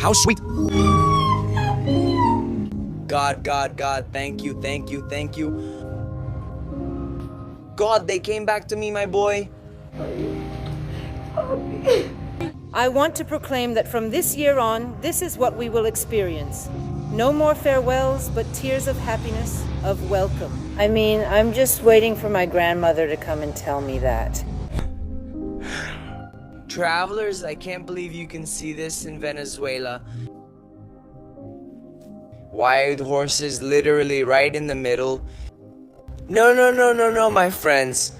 How sweet. God, thank you. God, they came back to me, my boy. I want to proclaim that from this year on, this is what we will experience. No more farewells, but tears of happiness, of welcome. I mean, I'm just waiting for my grandmother to come and tell me that. Travelers, I can't believe you can see this in Venezuela. Wild horses literally right in the middle. No, my friends.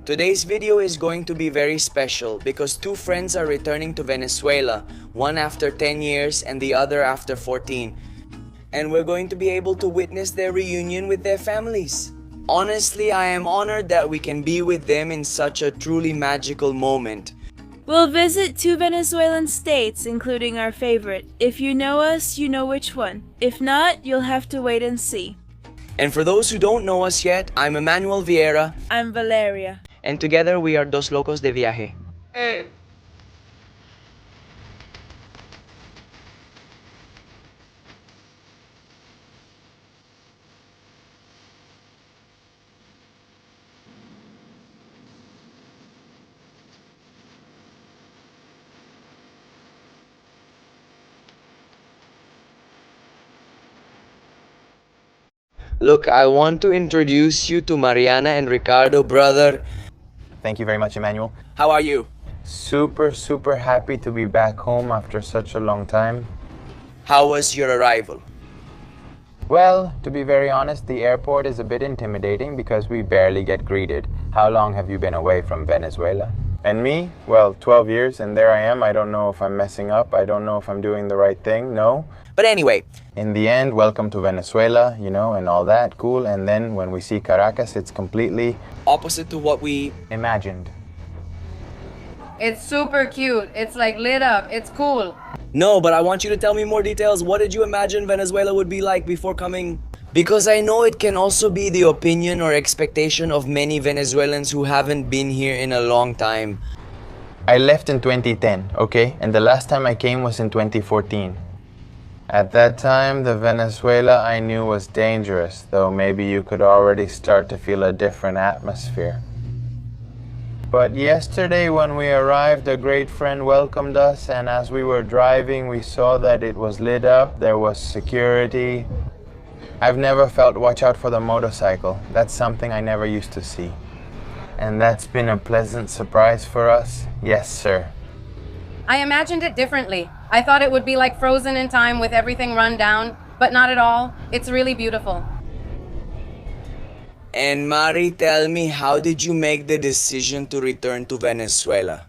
Today's video is going to be very special because two friends are returning to Venezuela, one after 10 years and the other after 14. And we're going to be able to witness their reunion with their families. Honestly, I am honored that we can be with them in such a truly magical moment. We'll visit 2 Venezuelan states, including our favorite. If you know us, you know which one. If not, you'll have to wait and see. And for those who don't know us yet, I'm Emmanuel Vieira. I'm Valeria. And together we are Dos Locos de Viaje. Look, I want to introduce you to Mariana and Ricardo, brother. Thank you very much, Emmanuel. How are you? Super happy to be back home after such a long time. How was your arrival? Well, to be very honest, the airport is a bit intimidating because we barely get greeted. How long have you been away from Venezuela? And me? Well, 12 years, and there I am. I don't know if I'm messing up. I don't know if I'm doing the right thing. No. But anyway, In the end, welcome to Venezuela, you know, and all that. Cool. And then when we see Caracas, it's completely opposite to what we imagined. It's super cute. It's like lit up. It's cool. No, but I want you to tell me more details. What did you imagine Venezuela would be like before coming? Because I know it can also be the opinion or expectation of many Venezuelans who haven't been here in a long time. I left in 2010, okay? And the last time I came was in 2014. At that time, the Venezuela I knew was dangerous, though maybe you could already start to feel a different atmosphere. But yesterday when we arrived, a great friend welcomed us, and as we were driving, we saw that it was lit up, there was security. I've never felt watch out for the motorcycle. That's something I never used to see. And that's been a pleasant surprise for us. Yes, sir. I imagined it differently. I thought it would be like frozen in time with everything run down, but not at all. It's really beautiful. And Mari, tell me, how did you make the decision to return to Venezuela?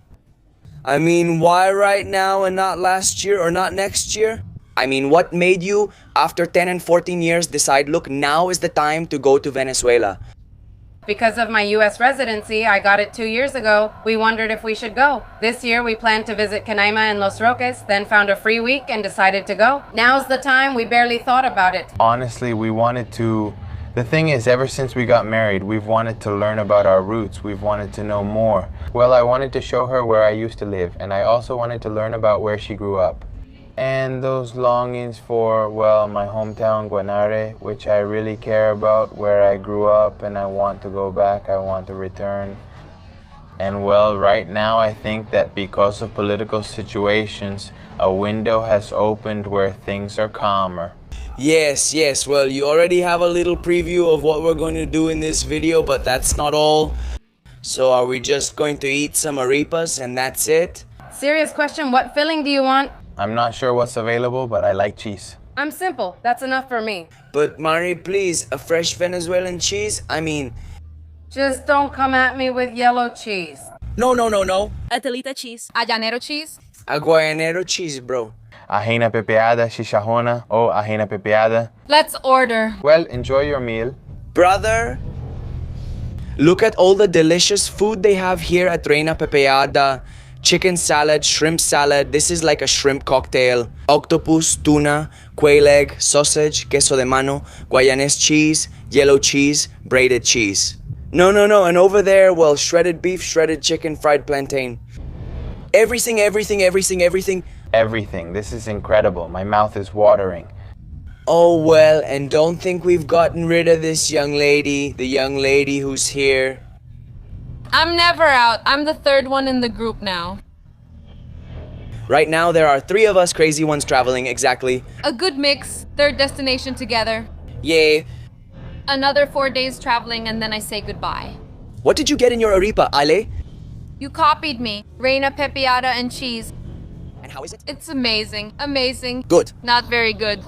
I mean, why right now and not last year or not next year? I mean, what made you, after 10 and 14 years, decide, look, now is the time to go to Venezuela? Because of my US residency, I got it 2 years ago. We wondered if we should go. This year we planned to visit Canaima and Los Roques, then found a free week and decided to go. Now's the time. We barely thought about it. Honestly, we wanted to... The thing is, ever since we got married, we've wanted to learn about our roots. We've wanted to know more. Well, I wanted to show her where I used to live, and I also wanted to learn about where she grew up. And those longings for, well, my hometown, Guanare, which I really care about, where I grew up, and I want to go back, I want to return. And well, right now I think that because of political situations, a window has opened where things are calmer. Yes, well, you already have a little preview of what we're going to do in this video, but that's not all. So are we just going to eat some arepas and that's it? Serious question, what filling do you want? I'm not sure what's available, but I like cheese. I'm simple. That's enough for me. But Mari, please, a fresh Venezuelan cheese? I mean... Just don't come at me with yellow cheese. No. Atelita cheese. A llanero cheese. A guayanero cheese, bro. Ajena pepeada, chicharrona, o ajena pepeada. Let's order. Well, enjoy your meal. Brother, look at all the delicious food they have here at Reina Pepeada. Chicken salad, shrimp salad, this is like a shrimp cocktail, octopus, tuna, quail egg, sausage, queso de mano, Guayanese cheese, yellow cheese, braided cheese. No, and over there, well, shredded beef, shredded chicken, fried plantain. Everything. Everything. This is incredible. My mouth is watering. Oh well, and don't think we've gotten rid of this young lady, the young lady who's here. I'm never out. I'm the third one in the group now. Right now there are 3 of us crazy ones traveling, exactly. A good mix. Third destination together. Yay. Another 4 days traveling and then I say goodbye. What did you get in your arepa, Ale? You copied me. Reina pepiada and cheese. And how is it? It's amazing. Amazing. Good. Not very good.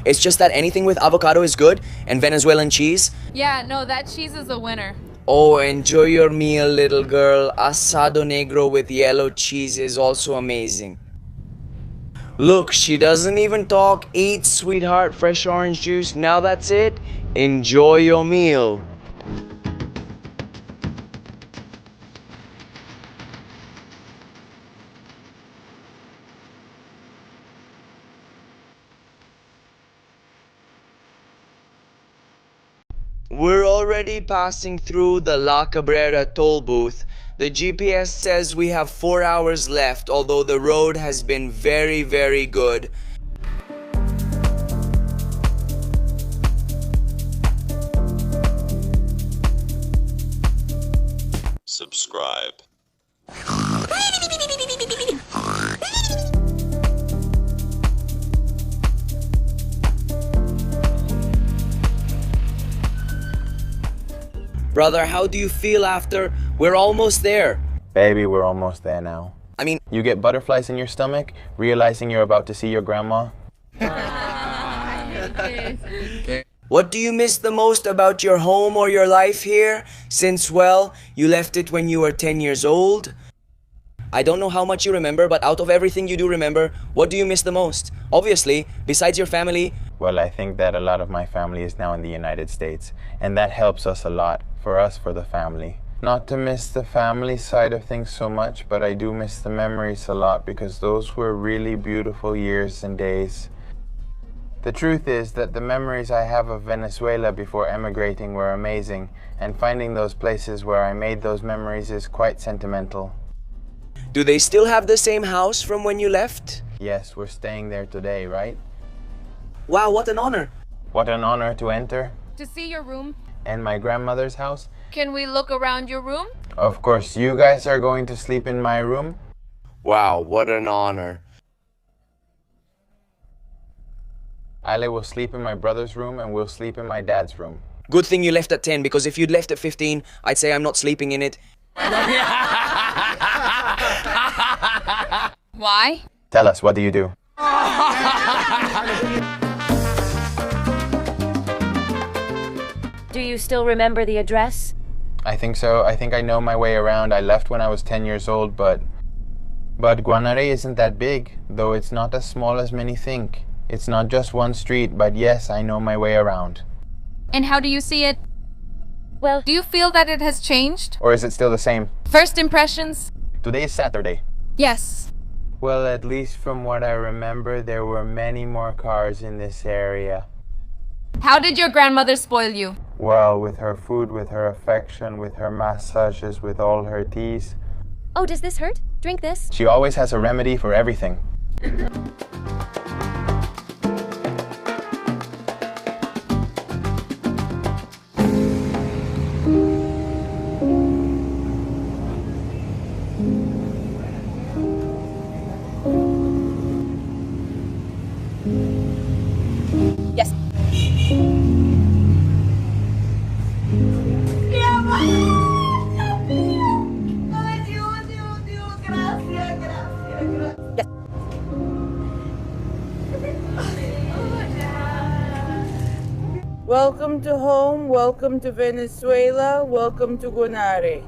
It's just that anything with avocado is good, and Venezuelan cheese. Yeah, no, that cheese is a winner. Oh, enjoy your meal, little girl. Asado negro with yellow cheese is also amazing. Look, she doesn't even talk. Eat, sweetheart, fresh orange juice. Now that's it. Enjoy your meal. We're already passing through the La Cabrera toll booth. The GPS says we have 4 hours left, although the road has been very, very good. Subscribe. Brother, how do you feel after? We're almost there. Baby, we're almost there now. I mean, You get butterflies in your stomach, realizing you're about to see your grandma. what do you miss the most about your home or your life here? Since, well, you left it when you were 10 years old. I don't know how much you remember, but out of everything you do remember, what do you miss the most? Obviously, besides your family. Well, I think that a lot of my family is now in the United States, and that helps us a lot. For us, for the family. Not to miss the family side of things so much, but I do miss the memories a lot because those were really beautiful years and days. The truth is that the memories I have of Venezuela before emigrating were amazing, and finding those places where I made those memories is quite sentimental. Do they still have the same house from when you left? Yes, we're staying there today, right? Wow, what an honor. What an honor to enter. To see your room. And my grandmother's house? Can we look around your room? Of course, you guys are going to sleep in my room? Wow, what an honor. Ale will sleep in my brother's room and we'll sleep in my dad's room. Good thing you left at 10, because if you'd left at 15, I'd say I'm not sleeping in it. Why? Tell us, what do you do? Do you still remember the address? I think so. I think I know my way around. I left when I was 10 years old, but Guanare isn't that big, though it's not as small as many think. It's not just one street, but yes, I know my way around. And how do you see it? Well, Do you feel that it has changed? Or is it still the same? First impressions? Today is Saturday. Yes. Well, at least from what I remember, there were many more cars in this area. How did your grandmother spoil you? Well, with her food, with her affection, with her massages, with all her teas. oh, does this hurt? Drink this. She always has a remedy for everything. Yes. Welcome to home, welcome to Venezuela, welcome to Guanare.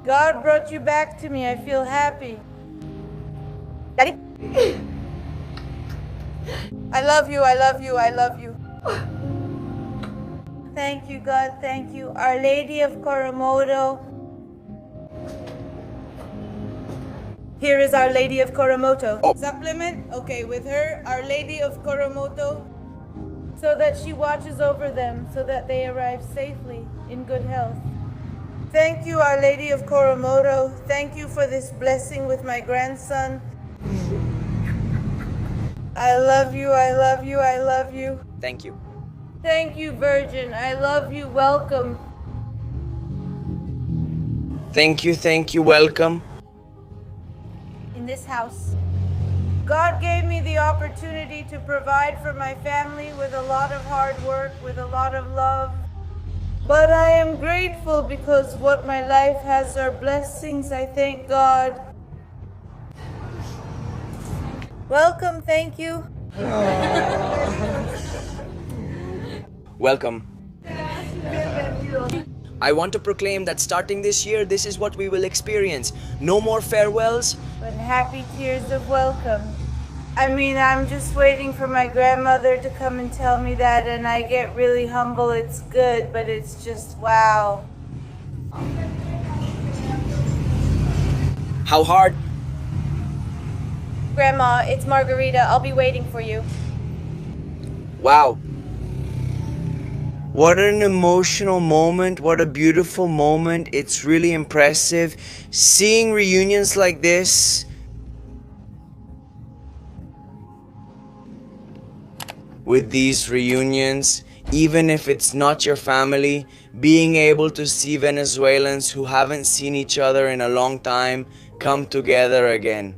God brought you back to me, I feel happy. Daddy? I love you, I love you, I love you. Thank you, God, thank you. Our Lady of Coromoto. Here is Our Lady of Coromoto. Supplement? Okay, with her, Our Lady of Coromoto, so that she watches over them, so that they arrive safely in good health. Thank you, Our Lady of Coromoto. Thank you for this blessing with my grandson. I love you, I love you, I love you. Thank you. Thank you, Virgin. I love you. Welcome. Thank you, welcome. In this house, God gave me the opportunity to provide for my family with a lot of hard work, with a lot of love. But I am grateful because what my life has are blessings. I thank God. Welcome, thank you. Welcome. I want to proclaim that starting this year, this is what we will experience. No more farewells. But happy tears of welcome. I mean, I'm just waiting for my grandmother to come and tell me that, and I get really humble. It's good, but it's just wow. How hard? Grandma, it's Margarita. I'll be waiting for you. Wow. What an emotional moment. What a beautiful moment. It's really impressive. Seeing reunions like this. With these reunions, even if it's not your family, being able to see Venezuelans who haven't seen each other in a long time come together again.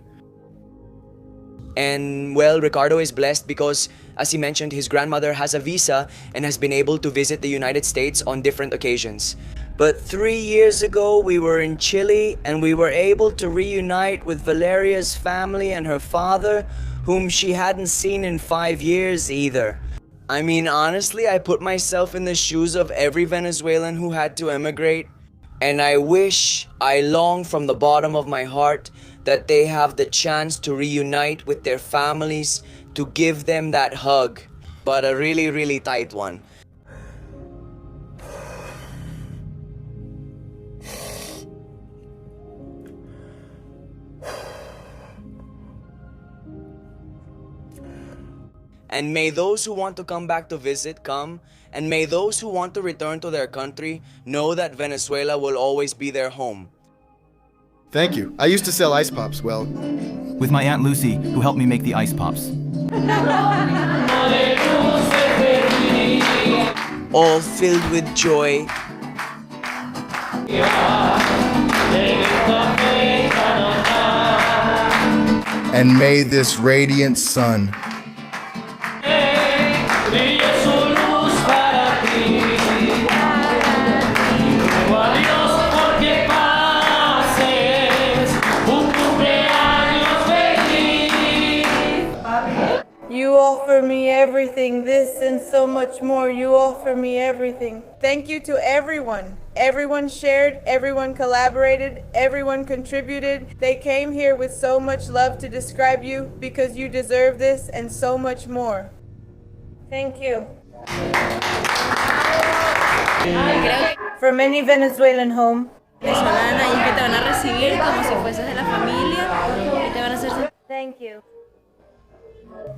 And well, Ricardo is blessed because, as he mentioned, his grandmother has a visa and has been able to visit the United States on different occasions. But 3 years ago, we were in Chile and we were able to reunite with Valeria's family and her father, whom she hadn't seen in 5 years either. I mean, honestly, I put myself in the shoes of every Venezuelan who had to emigrate, and I long from the bottom of my heart that they have the chance to reunite with their families, to give them that hug, but a really, really tight one. And may those who want to come back to visit come, and may those who want to return to their country know that Venezuela will always be their home. Thank you. I used to sell ice pops, well, with my Aunt Lucy, who helped me make the ice pops. All filled with joy. and may this radiant sun You offer me everything, this and so much more. You offer me everything. Thank you to everyone. Everyone shared, everyone collaborated, everyone contributed. They came here with so much love to describe you because you deserve this and so much more. Thank you. From any Venezuelan home. Venezolana y que te van a recibir como si fueses de la familia y te van a hacer. Thank you.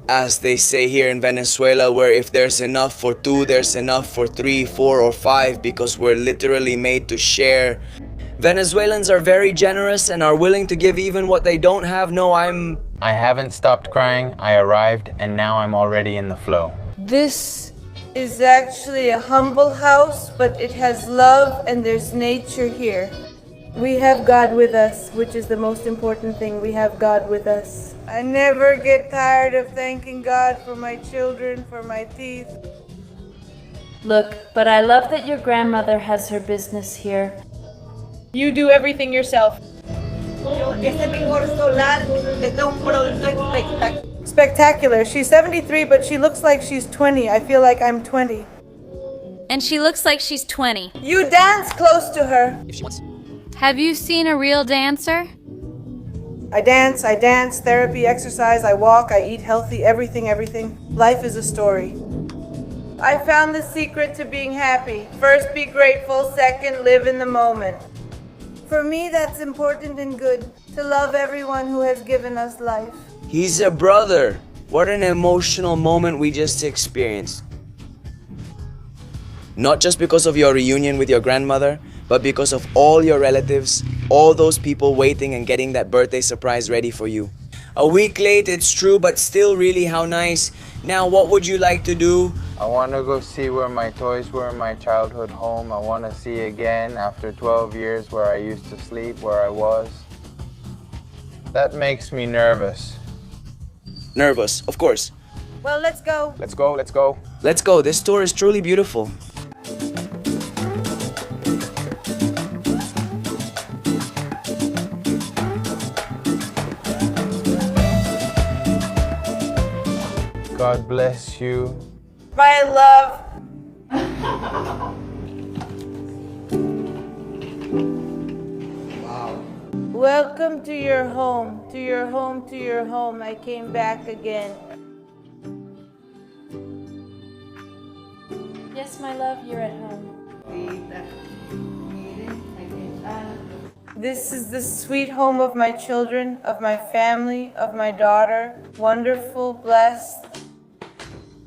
As they say here in Venezuela, where if there's enough for two, there's enough for 3, 4, or 5, because we're literally made to share. Venezuelans are very generous and are willing to give even what they don't have. I haven't stopped crying. I arrived, and now I'm already in the flow. This is actually a humble house, but it has love and there's nature here. We have God with us, which is the most important thing. We have God with us. I never get tired of thanking God for my children, for my teeth. Look, but I love that your grandmother has her business here. You do everything yourself. Spectacular. She's 73, but she looks like she's 20. I feel like I'm 20. And she looks like she's 20. You dance close to her. If she wants. Have you seen a real dancer? I dance, therapy, exercise, I walk, I eat healthy, everything. Life is a story. I found the secret to being happy. First, be grateful. Second, live in the moment. For me, that's important and good, to love everyone who has given us life. He's a brother. What an emotional moment we just experienced. Not just because of your reunion with your grandmother, but because of all your relatives, all those people waiting and getting that birthday surprise ready for you. A week late, it's true, but still really how nice. Now, what would you like to do? I want to go see where my toys were in my childhood home. I want to see again after 12 years where I used to sleep, where I was. That makes me nervous. Nervous, of course. Well, let's go. Let's go, let's go. Let's go. This tour is truly beautiful. God bless you. My love. Welcome to your home, to your home, to your home. I came back again. Yes, my love, you're at home. This is the sweet home of my children, of my family, of my daughter. Wonderful, blessed.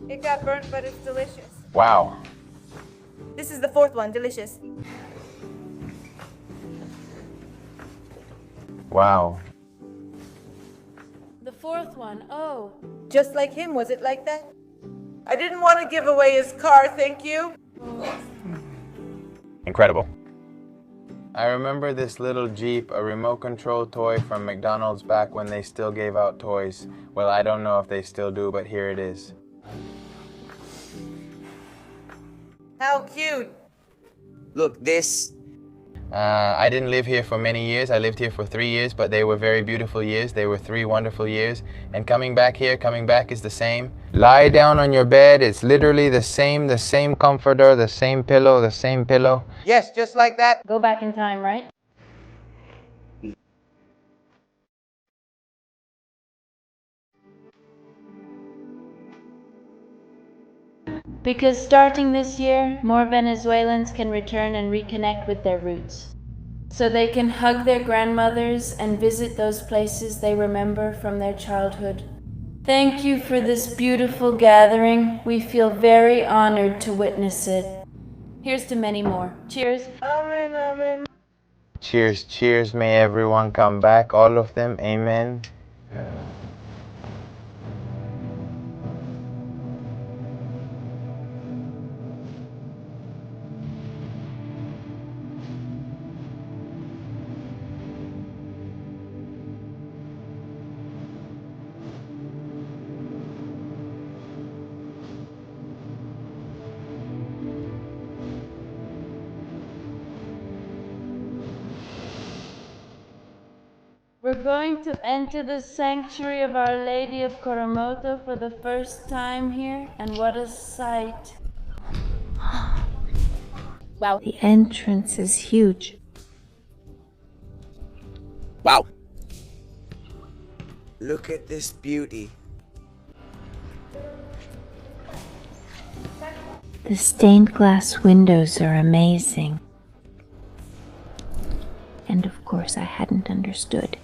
It got burnt, but it's delicious. Wow. This is the fourth one, delicious. Wow. The fourth one, oh. Just like him, was it like that? I didn't want to give away his car, thank you. Incredible. I remember this little Jeep, a remote control toy from McDonald's back when they still gave out toys. Well, I don't know if they still do, but here it is. How cute. Look, this. I didn't live here for many years. I lived here for 3 years, but they were very beautiful years. They were 3 wonderful years. And coming back here, coming back is the same. Lie down on your bed. It's literally the same comforter, the same pillow. Yes, just like that. Go back in time, right? Because starting this year, more Venezuelans can return and reconnect with their roots. So they can hug their grandmothers and visit those places they remember from their childhood. Thank you for this beautiful gathering. We feel very honored to witness it. Here's to many more. Cheers. Amen, amen. Cheers, cheers. May everyone come back, all of them. Amen. We're going to enter the sanctuary of Our Lady of Coromoto for the first time here, and what a sight. Wow. The entrance is huge. Wow. Look at this beauty. The stained glass windows are amazing. And of course I hadn't understood.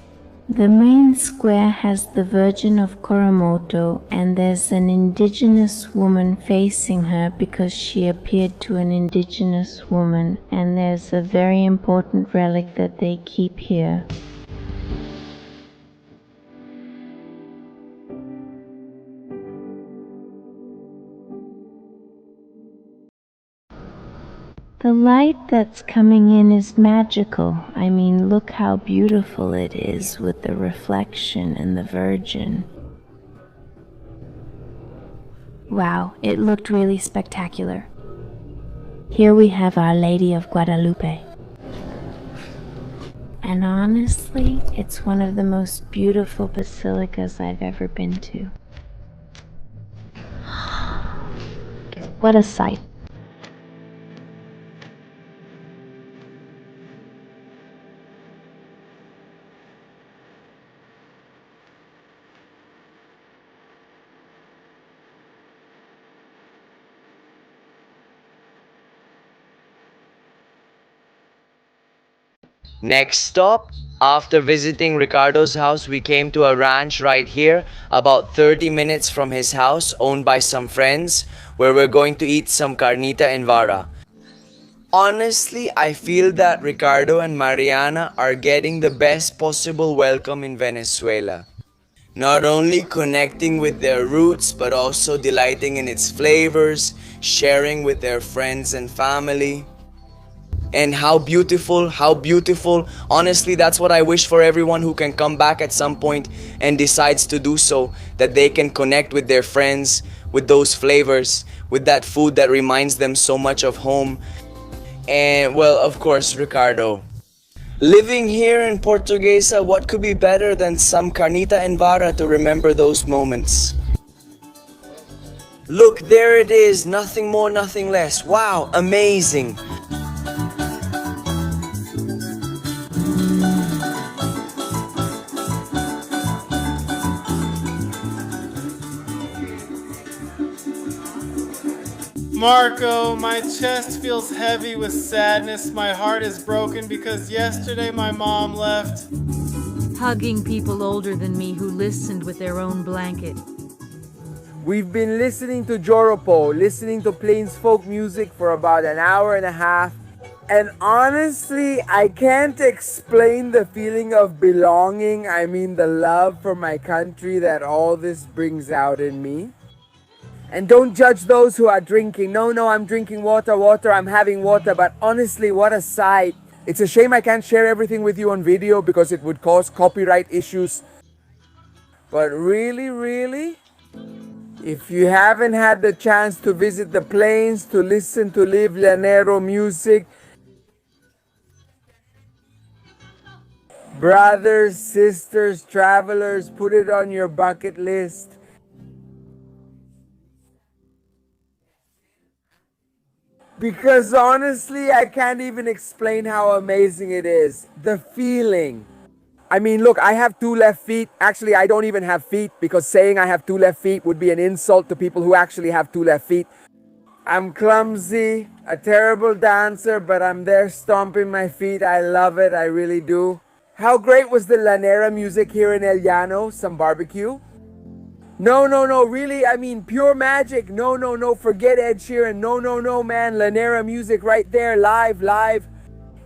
The main square has the Virgin of Coromoto, and there's an indigenous woman facing her because she appeared to an indigenous woman, and there's a very important relic that they keep here. The light that's coming in is magical. I mean, look how beautiful it is with the reflection and the Virgin. Wow, it looked really spectacular. Here we have Our Lady of Guadalupe. And honestly, it's one of the most beautiful basilicas I've ever been to. What a sight. Next stop, after visiting Ricardo's house, we came to a ranch right here, about 30 minutes from his house, owned by some friends, where we're going to eat some carnita en vara. Honestly, I feel that Ricardo and Mariana are getting the best possible welcome in Venezuela. Not only connecting with their roots, but also delighting in its flavors, sharing with their friends and family. And how beautiful, how beautiful. Honestly, that's what I wish for everyone who can come back at some point and decides to do so, that they can connect with their friends, with those flavors, with that food that reminds them so much of home. And well, of course, Ricardo, living here in Portuguesa, what could be better than some carnita and vara to remember those moments? Look, there it is, nothing more, nothing less. Wow, amazing. Marco, my chest feels heavy with sadness. My heart is broken because yesterday my mom left. Hugging people older than me who listened with their own blanket. We've been listening to Joropo, listening to Plains folk music for about an hour and a half. And honestly, I can't explain the feeling of belonging. I mean, the love for my country that all this brings out in me. And don't judge those who are drinking. No, I'm drinking water, I'm having water. But honestly, what a sight. It's a shame I can't share everything with you on video because it would cause copyright issues. But really, if you haven't had the chance to visit the plains, to listen to live llanero music, brothers, sisters, travelers, put it on your bucket list. Because honestly, I can't even explain how amazing it is. The feeling. I mean, look, I have 2 left feet. Actually, I don't even have feet because saying I have 2 left feet would be an insult to people who actually have 2 left feet. I'm clumsy, a terrible dancer, but I'm there stomping my feet. I love it, I really do. How great was the llanera music here in El Llano? Some barbecue? No, really, I mean, pure magic. No, forget Ed Sheeran. No, man, llanera music right there, live.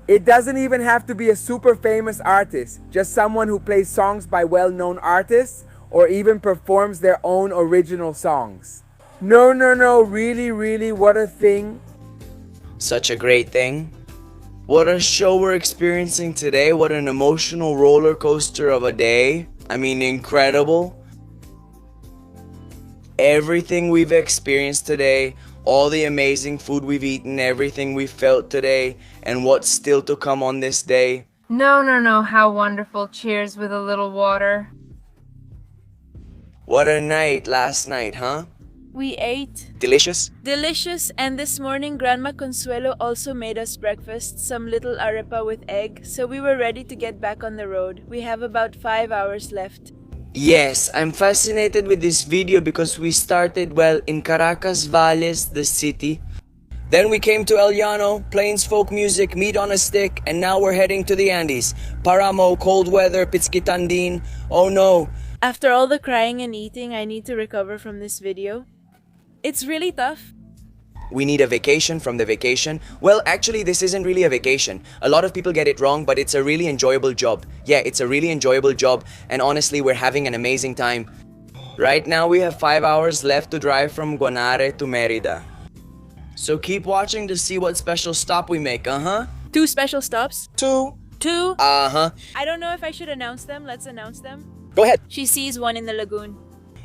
It doesn't even have to be a super famous artist, just someone who plays songs by well-known artists or even performs their own original songs. No, really, what a thing. Such a great thing. What a show we're experiencing today. What an emotional roller coaster of a day. I mean, incredible. Everything we've experienced today, all the amazing food we've eaten, everything we felt today, and what's still to come on this day. No, how wonderful. Cheers with a little water. What a night last night, huh? We ate. Delicious? Delicious, and this morning Grandma Consuelo also made us breakfast, some little arepa with egg, so we were ready to get back on the road. We have about 5 hours left. Yes, I'm fascinated with this video because we started, well, in Caracas Valles, the city. Then we came to El Llano, plains folk music, meat on a stick, and now we're heading to the Andes. Paramo, cold weather, Pitzquitandin. Oh no. After all the crying and eating, I need to recover from this video. It's really tough. We need a vacation from the vacation. Well, actually, this isn't really a vacation. A lot of people get it wrong, but it's a really enjoyable job. Yeah, it's a really enjoyable job, and honestly, we're having an amazing time. Right now, we have 5 hours left to drive from Guanare to Mérida. So keep watching to see what special stop we make, 2 special stops? 2. 2? I don't know if I should announce them. Let's announce them. Go ahead. She sees one in the lagoon.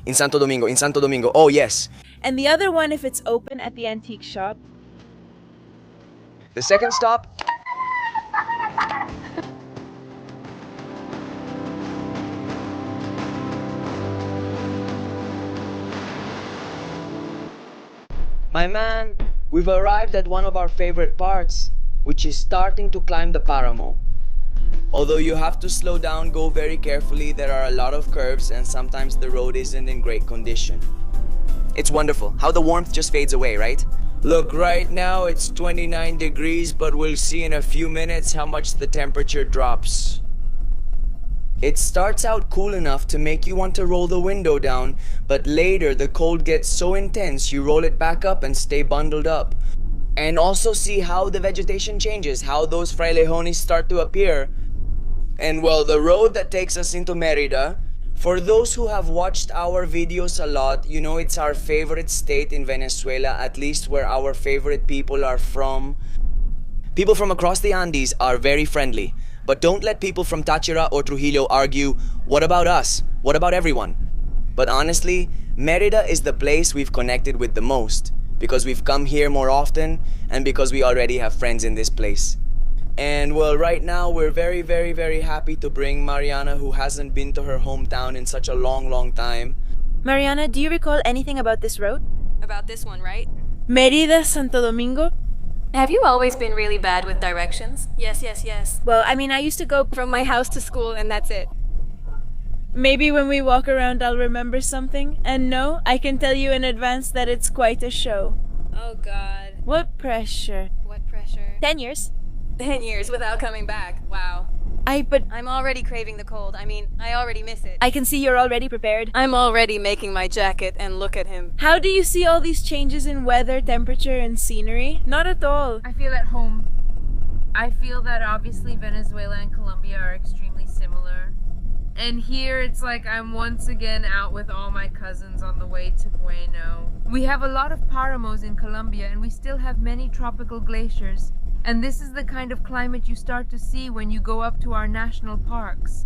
In Santo Domingo. Oh, yes. And the other one if it's open at the antique shop. The second stop? My man, we've arrived at one of our favorite parts, which is starting to climb the Paramo. Although you have to slow down, go very carefully, there are a lot of curves and sometimes the road isn't in great condition. It's wonderful how the warmth just fades away, right? Look, right now it's 29 degrees, but we'll see in a few minutes how much the temperature drops. It starts out cool enough to make you want to roll the window down, but later the cold gets so intense you roll it back up and stay bundled up. And also see how the vegetation changes, how those frailejones start to appear. And well, the road that takes us into Mérida For those who have watched our videos a lot, you know it's our favorite state in Venezuela, at least where our favorite people are from. People from across the Andes are very friendly, but don't let people from Táchira or Trujillo argue, what about us? What about everyone? But honestly, Mérida is the place we've connected with the most, because we've come here more often and because we already have friends in this place. And well, right now we're very, very, very happy to bring Mariana, who hasn't been to her hometown in such a long, long time. Mariana, do you recall anything about this road? About this one, right? Mérida, Santo Domingo? Have you always been really bad with directions? Yes. Well, I mean, I used to go From my house to school and that's it. Maybe when we walk around I'll remember something. And no, I can tell you in advance that it's quite a show. Oh God. What pressure. What pressure? 10 years? 10 years without coming back. Wow. But I'm already craving the cold. I mean, I already miss it. I can see you're already prepared. I'm already making my jacket and look at him. How do you see all these changes in weather, temperature, and scenery? Not at all. I feel at home. I feel that obviously Venezuela and Colombia are extremely similar. And here it's like I'm once again out with all my cousins on the way to Bueno. We have a lot of paramos in Colombia and we still have many tropical glaciers. And this is the kind of climate you start to see when you go up to our national parks.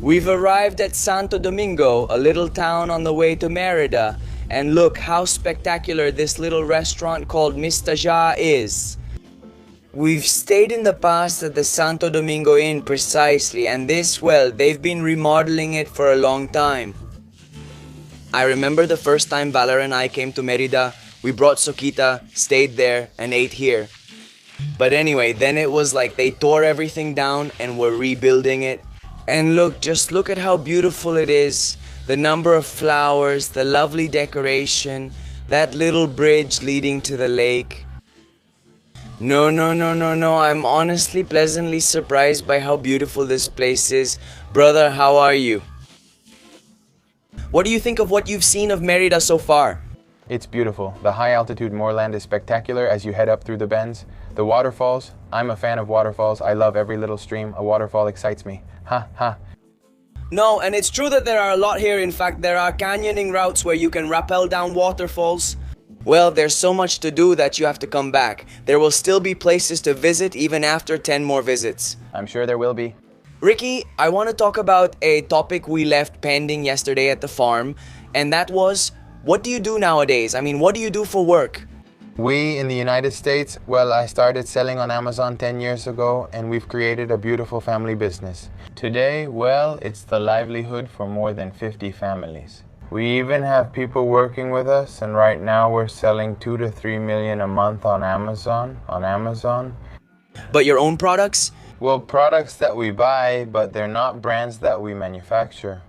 We've arrived at Santo Domingo, a little town on the way to Mérida, and look how spectacular this little restaurant called Mr. Ja is. We've stayed in the past at the Santo Domingo Inn precisely, and this, well, they've been remodeling it for a long time. I remember the first time Valer and I came to Mérida, we brought Soquita, stayed there, and ate here. But anyway, then it was like they tore everything down and were rebuilding it. And look, just look at how beautiful it is. The number of flowers, the lovely decoration, that little bridge leading to the lake. No, I'm honestly pleasantly surprised by how beautiful this place is. Brother, how are you? What do you think of what you've seen of Mérida so far? It's beautiful. The high altitude moorland is spectacular as you head up through the bends. The waterfalls, I'm a fan of waterfalls. I love every little stream. A waterfall excites me. Ha. No, and it's true that there are a lot here. In fact, there are canyoning routes where you can rappel down waterfalls. Well, there's so much to do that you have to come back. There will still be places to visit even after 10 more visits. I'm sure there will be. Ricky, I want to talk about a topic we left pending yesterday at the farm, and that was, what do you do nowadays? I mean, what do you do for work? We in the United States, well, I started selling on Amazon 10 years ago and we've created a beautiful family business. Today, well, it's the livelihood for more than 50 families. We even have people working with us and right now we're selling 2 to 3 million a month on Amazon. But your own products? Well, products that we buy, but they're not brands that we manufacture.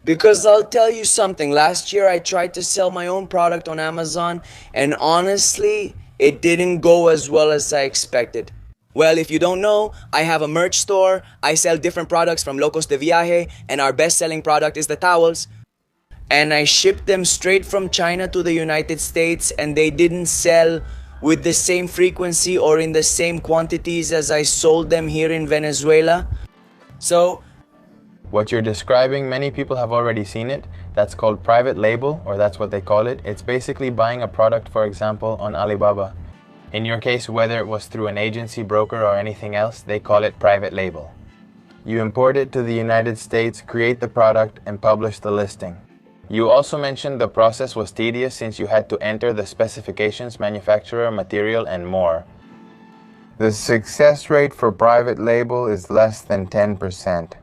Because I'll tell you something, last year I tried to sell my own product on Amazon and honestly, it didn't go as well as I expected. Well, if you don't know, I have a merch store, I sell different products from Locos de Viaje, and our best-selling product is the towels. And I shipped them straight from China to the United States and they didn't sell with the same frequency or in the same quantities as I sold them here in Venezuela. So, what you're describing, many people have already seen it. That's called private label, or that's what they call it. It's basically buying a product, for example, on Alibaba. In your case, whether it was through an agency, broker, or anything else, they call it private label. You import it to the United States, create the product, and publish the listing. You also mentioned the process was tedious since you had to enter the specifications, manufacturer, material, and more. The success rate for private label is less than 10%.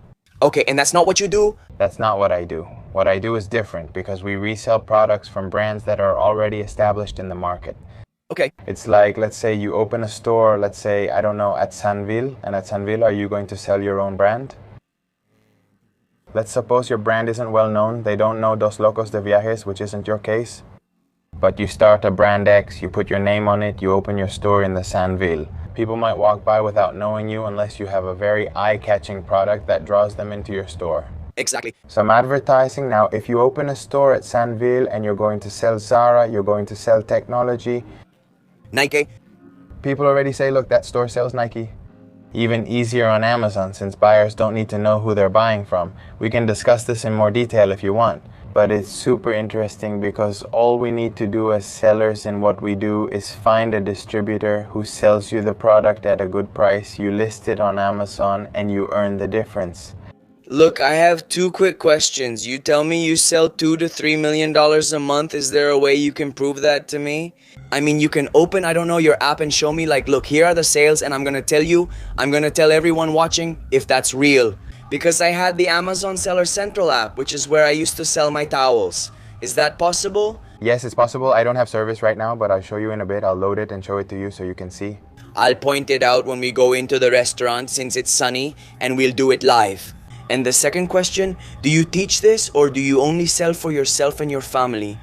Okay, and that's not what you do? That's not what I do. What I do is different because we resell products from brands that are already established in the market. Okay. It's like, let's say you open a store, let's say, I don't know, at Sanville. And at Sanville, are you going to sell your own brand? Let's suppose your brand isn't well known. They don't know Dos Locos de Viajes, which isn't your case. But you start a brand X, you put your name on it, you open your store in the Sanville. People might walk by without knowing you unless you have a very eye-catching product that draws them into your store. Exactly. Some advertising. Now, if you open a store at Sanville and you're going to sell Zara, you're going to sell technology, Nike. People already say, look, that store sells Nike. Even easier on Amazon, since buyers don't need to know who they're buying from. We can discuss this in more detail if you want. But it's super interesting because all we need to do as sellers in what we do is find a distributor who sells you the product at a good price, you list it on Amazon, and you earn the difference. Look, I have 2 quick questions. You tell me you sell $2 to $3 million a month. Is there a way you can prove that to me? I mean, you can open, I don't know, your app and show me like, look, here are the sales, and I'm gonna tell everyone watching if that's real. Because I had the Amazon Seller Central app, which is where I used to sell my towels. Is that possible? Yes, it's possible. I don't have service right now, but I'll show you in a bit. I'll load it and show it to you so you can see. I'll point it out when we go into the restaurant since it's sunny, and we'll do it live. And the second question, do you teach this or do you only sell for yourself and your family?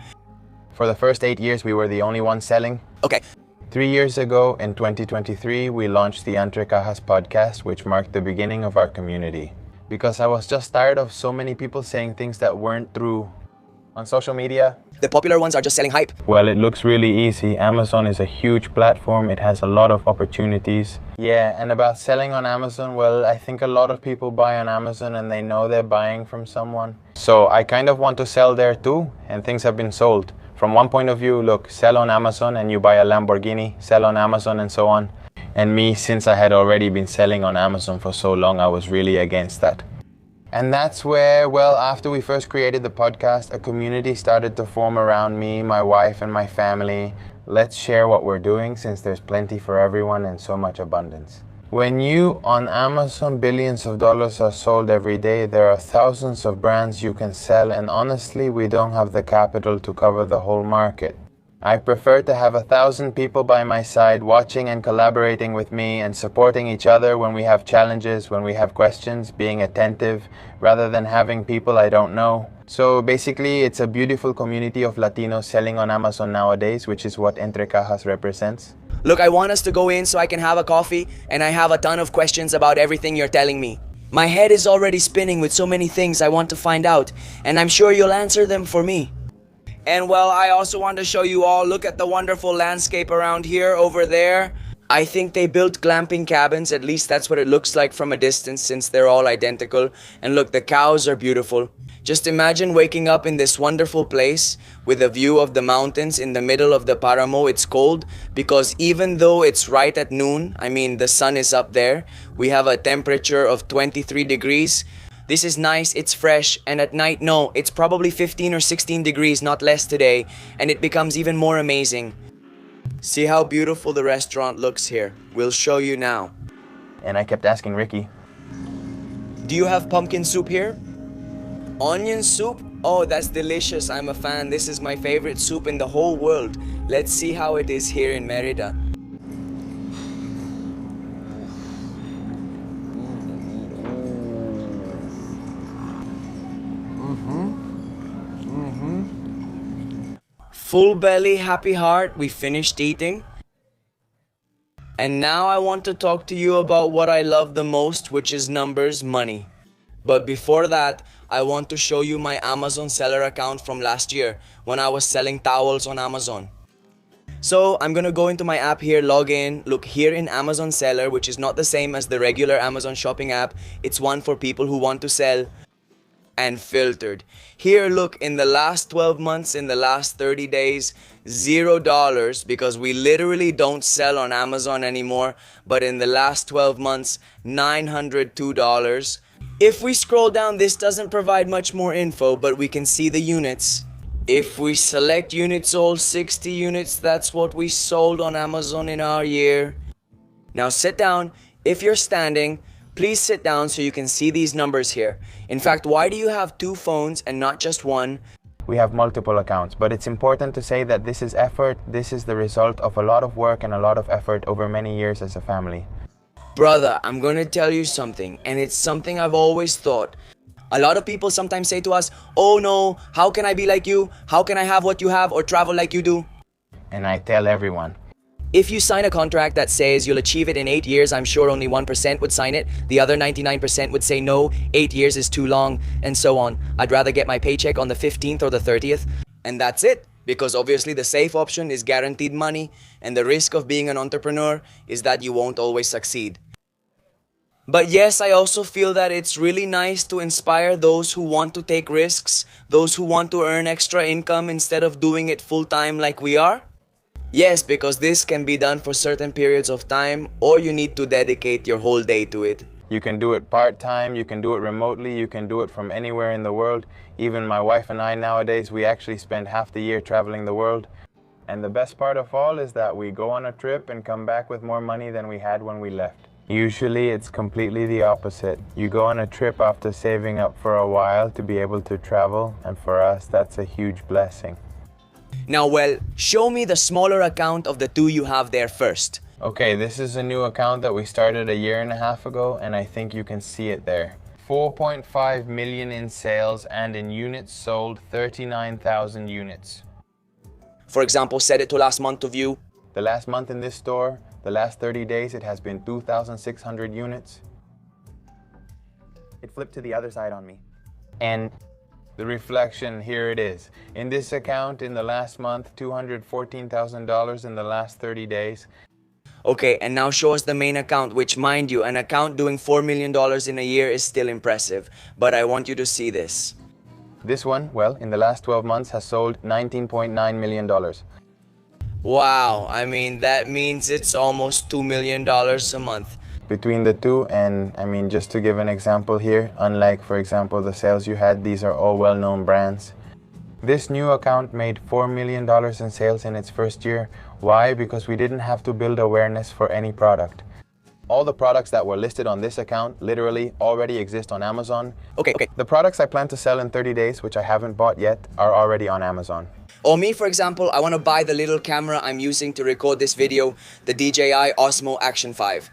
For the first 8 years, we were the only ones selling. Okay. 3 years ago, in 2023, we launched the Entre Cajas podcast, which marked the beginning of our community. Because I was just tired of so many people saying things that weren't true. On social media, the popular ones are just selling hype. Well, it looks really easy. Amazon is a huge platform. It has a lot of opportunities. Yeah, and about selling on Amazon, well, I think a lot of people buy on Amazon and they know they're buying from someone. So I kind of want to sell there too, and things have been sold. From one point of view, look, sell on Amazon and you buy a Lamborghini, sell on Amazon and so on. And me, since I had already been selling on Amazon for so long, I was really against that. And that's where, well, after we first created the podcast, a community started to form around me, my wife, and my family. Let's share what we're doing since there's plenty for everyone and so much abundance. When you, on Amazon, billions of dollars are sold every day, there are thousands of brands you can sell, and honestly, we don't have the capital to cover the whole market. I prefer to have 1,000 people by my side watching and collaborating with me and supporting each other when we have challenges, when we have questions, being attentive, rather than having people I don't know. So basically, it's a beautiful community of Latinos selling on Amazon nowadays, which is what Entre Cajas represents. Look, I want us to go in so I can have a coffee, and I have a ton of questions about everything you're telling me. My head is already spinning with so many things I want to find out, and I'm sure you'll answer them for me. And well, I also want to show you all, look at the wonderful landscape around here, over there. I think they built glamping cabins, at least that's what it looks like from a distance since they're all identical. And look, the cows are beautiful. Just imagine waking up in this wonderful place with a view of the mountains in the middle of the Paramo. It's cold because even though it's right at noon, I mean the sun is up there, we have a temperature of 23 degrees. This is nice, it's fresh, and at night, no, it's probably 15 or 16 degrees, not less today, and it becomes even more amazing. See how beautiful the restaurant looks here. We'll show you now. And I kept asking Ricky, do you have pumpkin soup here? Onion soup? Oh, that's delicious. I'm a fan. This is my favorite soup in the whole world. Let's see how it is here in Mérida. Full belly, happy heart, we finished eating. And now I want to talk to you about what I love the most, which is numbers, money. But before that, I want to show you my Amazon seller account from last year when I was selling towels on Amazon. So I'm gonna go into my app here, log in, look here in Amazon Seller, which is not the same as the regular Amazon shopping app. It's one for people who want to sell. And filtered. Here, look, in the last 12 months, in the last 30 days, $0 because we literally don't sell on Amazon anymore. But in the last 12 months, $902. If we scroll down, this doesn't provide much more info, but we can see the units. If we select units sold, 60 units, that's what we sold on Amazon in our year. Now sit down. If you're standing, please sit down so you can see these numbers here. In fact, why do you have 2 phones and not just one? we have multiple accounts. But it's important to say that this is effort. This is the result of a lot of work and a lot of effort over many years as a family. Brother, I'm gonna tell you something, and it's something I've always thought. A lot of people sometimes say to us, oh no, how can I be like you? How can I have what you have or travel like you do? And I tell everyone, if you sign a contract that says you'll achieve it in 8 years, I'm sure only 1% would sign it. The other 99% would say no, 8 years is too long, and so on. I'd rather get my paycheck on the 15th or the 30th, and that's it. Because obviously the safe option is guaranteed money, and the risk of being an entrepreneur is that you won't always succeed. But yes, I also feel that it's really nice to inspire those who want to take risks, those who want to earn extra income instead of doing it full-time like we are. Yes, because this can be done for certain periods of time, or you need to dedicate your whole day to it. You can do it part-time, you can do it remotely, you can do it from anywhere in the world. Even my wife and I nowadays, we actually spend half the year traveling the world. And the best part of all is that we go on a trip and come back with more money than we had when we left. Usually it's completely the opposite. You go on a trip after saving up for a while to be able to travel, and for us that's a huge blessing. Now, well, show me the smaller account of the two you have there first. Okay, this is a new account that we started 1.5 years ago, and I think you can see it there. 4.5 million in sales, and in units sold 39,000 units. For example, set it to last month to view. The last month in this store, the last 30 days, it has been 2,600 units. It flipped to the other side on me. And the reflection, here it is. In this account, in the last month, $214,000 in the last 30 days. Okay, and now show us the main account, which, mind you, an account doing $4 million in a year is still impressive. But I want you to see this. This one, well, in the last 12 months has sold $19.9 million. Wow, I mean, that means it's almost $2 million a month. Between the two, and I mean, just to give an example here, unlike, for example, the sales you had, these are all well-known brands. This new account made $4 million in sales in its first year. Why? Because we didn't have to build awareness for any product. All the products that were listed on this account literally already exist on Amazon. Okay. The products I plan to sell in 30 days, which I haven't bought yet, are already on Amazon. Or me, for example, I want to buy the little camera I'm using to record this video, the DJI Osmo Action 5.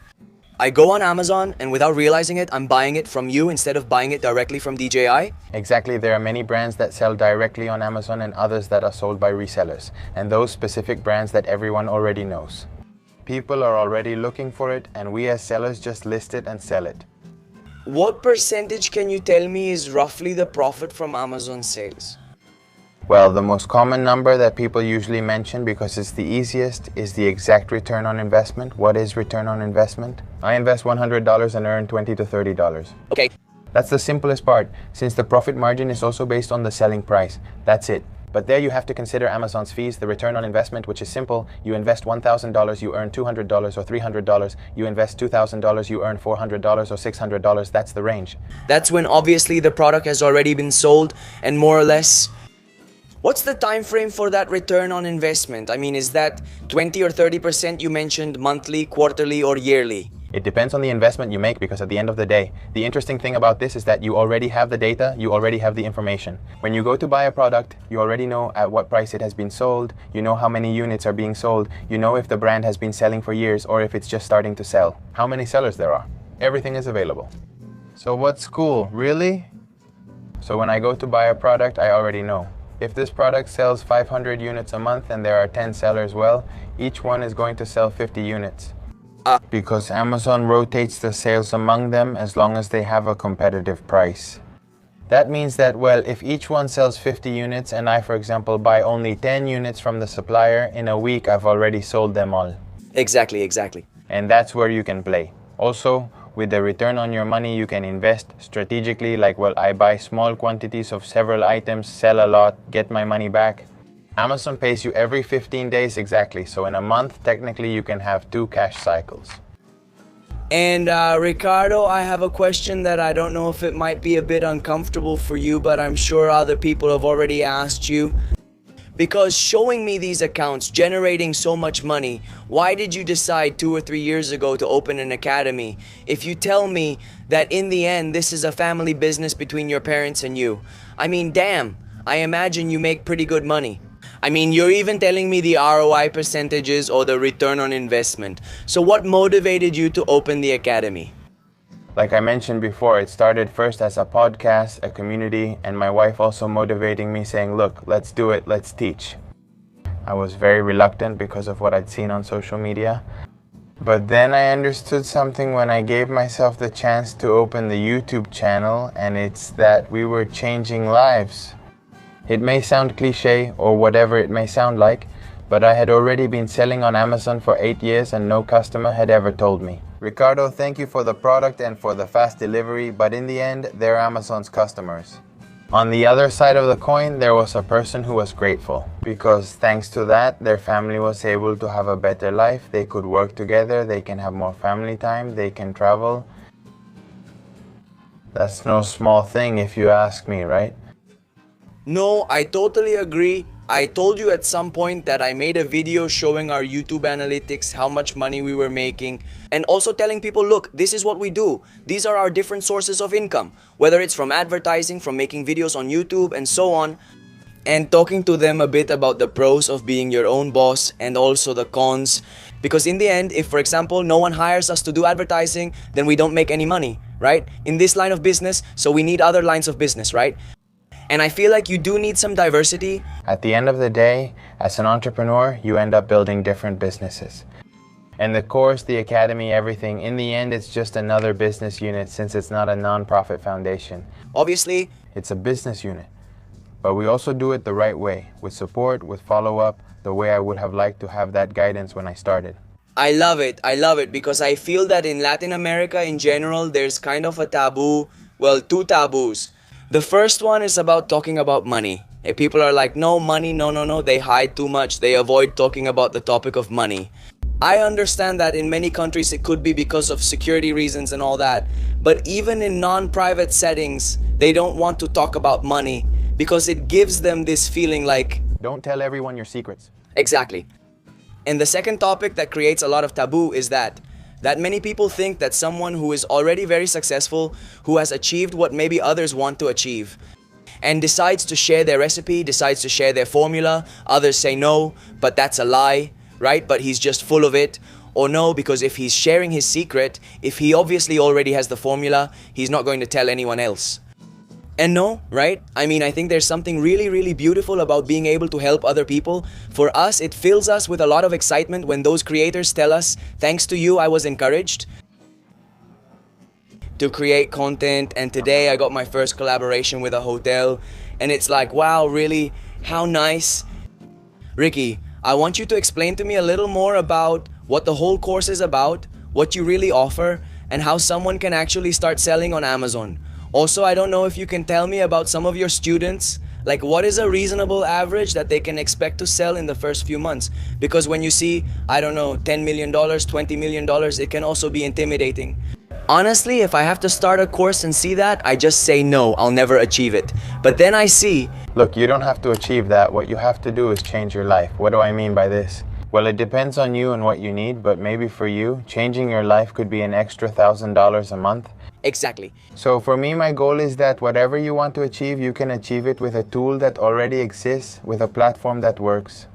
I go on Amazon, and without realizing it, I'm buying it from you instead of buying it directly from DJI. Exactly, there are many brands that sell directly on Amazon and others that are sold by resellers, and those specific brands that everyone already knows. People are already looking for it, and we as sellers just list it and sell it. What percentage can you tell me is roughly the profit from Amazon sales? Well, the most common number that people usually mention, because it's the easiest, is the exact return on investment. What is return on investment? I invest $100 and earn $20 to $30. Okay. That's the simplest part, since the profit margin is also based on the selling price. That's it. But there you have to consider Amazon's fees, the return on investment, which is simple. You invest $1,000, you earn $200 or $300. You invest $2,000, you earn $400 or $600. That's the range. That's when obviously the product has already been sold, and more or less, what's the time frame for that return on investment? I mean, is that 20 or 30% you mentioned monthly, quarterly, or yearly? It depends on the investment you make, because at the end of the day, the interesting thing about this is that you already have the data, you already have the information. When you go to buy a product, you already know at what price it has been sold, you know how many units are being sold, you know if the brand has been selling for years or if it's just starting to sell, how many sellers there are. Everything is available. So what's cool, really? So when I go to buy a product, I already know. If this product sells 500 units a month and there are 10 sellers, well, each one is going to sell 50 units. Because Amazon rotates the sales among them as long as they have a competitive price. That means that, well, if each one sells 50 units and I, for example, buy only 10 units from the supplier, in a week I've already sold them all. Exactly. And that's where you can play. Also, with the return on your money, you can invest strategically, like, well, I buy small quantities of several items, sell a lot, get my money back. Amazon pays you every 15 days exactly, so in a month, technically, you can have 2 cash cycles. And Ricardo, I have a question that I don't know if it might be a bit uncomfortable for you, but I'm sure other people have already asked you. Because showing me these accounts generating so much money, why did you decide 2 or 3 years ago to open an academy? If you tell me that in the end this is a family business between your parents and you, I mean, damn, I imagine you make pretty good money. I mean, you're even telling me the ROI percentages or the return on investment. So what motivated you to open the academy? Like I mentioned before, it started first as a podcast, a community, and my wife also motivating me saying, look, let's do it, let's teach. I was very reluctant because of what I'd seen on social media. But then I understood something when I gave myself the chance to open the YouTube channel, and it's that we were changing lives. It may sound cliche or whatever it may sound like, but I had already been selling on Amazon for 8 years and no customer had ever told me. Ricardo, thank you for the product and for the fast delivery, but in the end, they're Amazon's customers. On the other side of the coin, there was a person who was grateful because thanks to that, their family was able to have a better life. They could work together, they can have more family time, they can travel. That's no small thing if you ask me, right? No, I totally agree. I told you at some point that I made a video showing our YouTube analytics, how much money we were making, and also telling people, look, this is what we do. These are our different sources of income, whether it's from advertising, from making videos on YouTube, and so on. And talking to them a bit about the pros of being your own boss and also the cons. Because in the end, if, for example, no one hires us to do advertising, then we don't make any money, right? In this line of business, so we need other lines of business, right? And I feel like you do need some diversity. At the end of the day, as an entrepreneur, you end up building different businesses. And the course, the academy, everything, in the end, it's just another business unit since it's not a non-profit foundation. Obviously, it's a business unit. But we also do it the right way, with support, with follow-up, the way I would have liked to have that guidance when I started. I love it because I feel that in Latin America in general, there's kind of a taboo, well, two taboos. The first one is about talking about money. People are like, no, money, no. They hide too much. They avoid talking about the topic of money. I understand that in many countries it could be because of security reasons and all that. But even in non-private settings, they don't want to talk about money because it gives them this feeling like, don't tell everyone your secrets. Exactly. And the second topic that creates a lot of taboo is that many people think that someone who is already very successful, who has achieved what maybe others want to achieve, and decides to share their recipe, decides to share their formula, others say no, but that's a lie, right? But he's just full of it. Or no, because if he's sharing his secret, if he obviously already has the formula, he's not going to tell anyone else. And no, right? I mean, I think there's something really, really beautiful about being able to help other people. For us, it fills us with a lot of excitement when those creators tell us, thanks to you, I was encouraged to create content. And today I got my first collaboration with a hotel. And it's like, wow, really? How nice. Ricky, I want you to explain to me a little more about what the whole course is about, what you really offer, and how someone can actually start selling on Amazon. Also, I don't know if you can tell me about some of your students, like what is a reasonable average that they can expect to sell in the first few months? Because when you see, I don't know, $10 million, $20 million, it can also be intimidating. Honestly, if I have to start a course and see that, I just say no, I'll never achieve it. But then I see... Look, you don't have to achieve that. What you have to do is change your life. What do I mean by this? Well, it depends on you and what you need, but maybe for you, changing your life could be an extra $1,000 a month. Exactly. So for me, my goal is that whatever you want to achieve, you can achieve it with a tool that already exists, with a platform that works.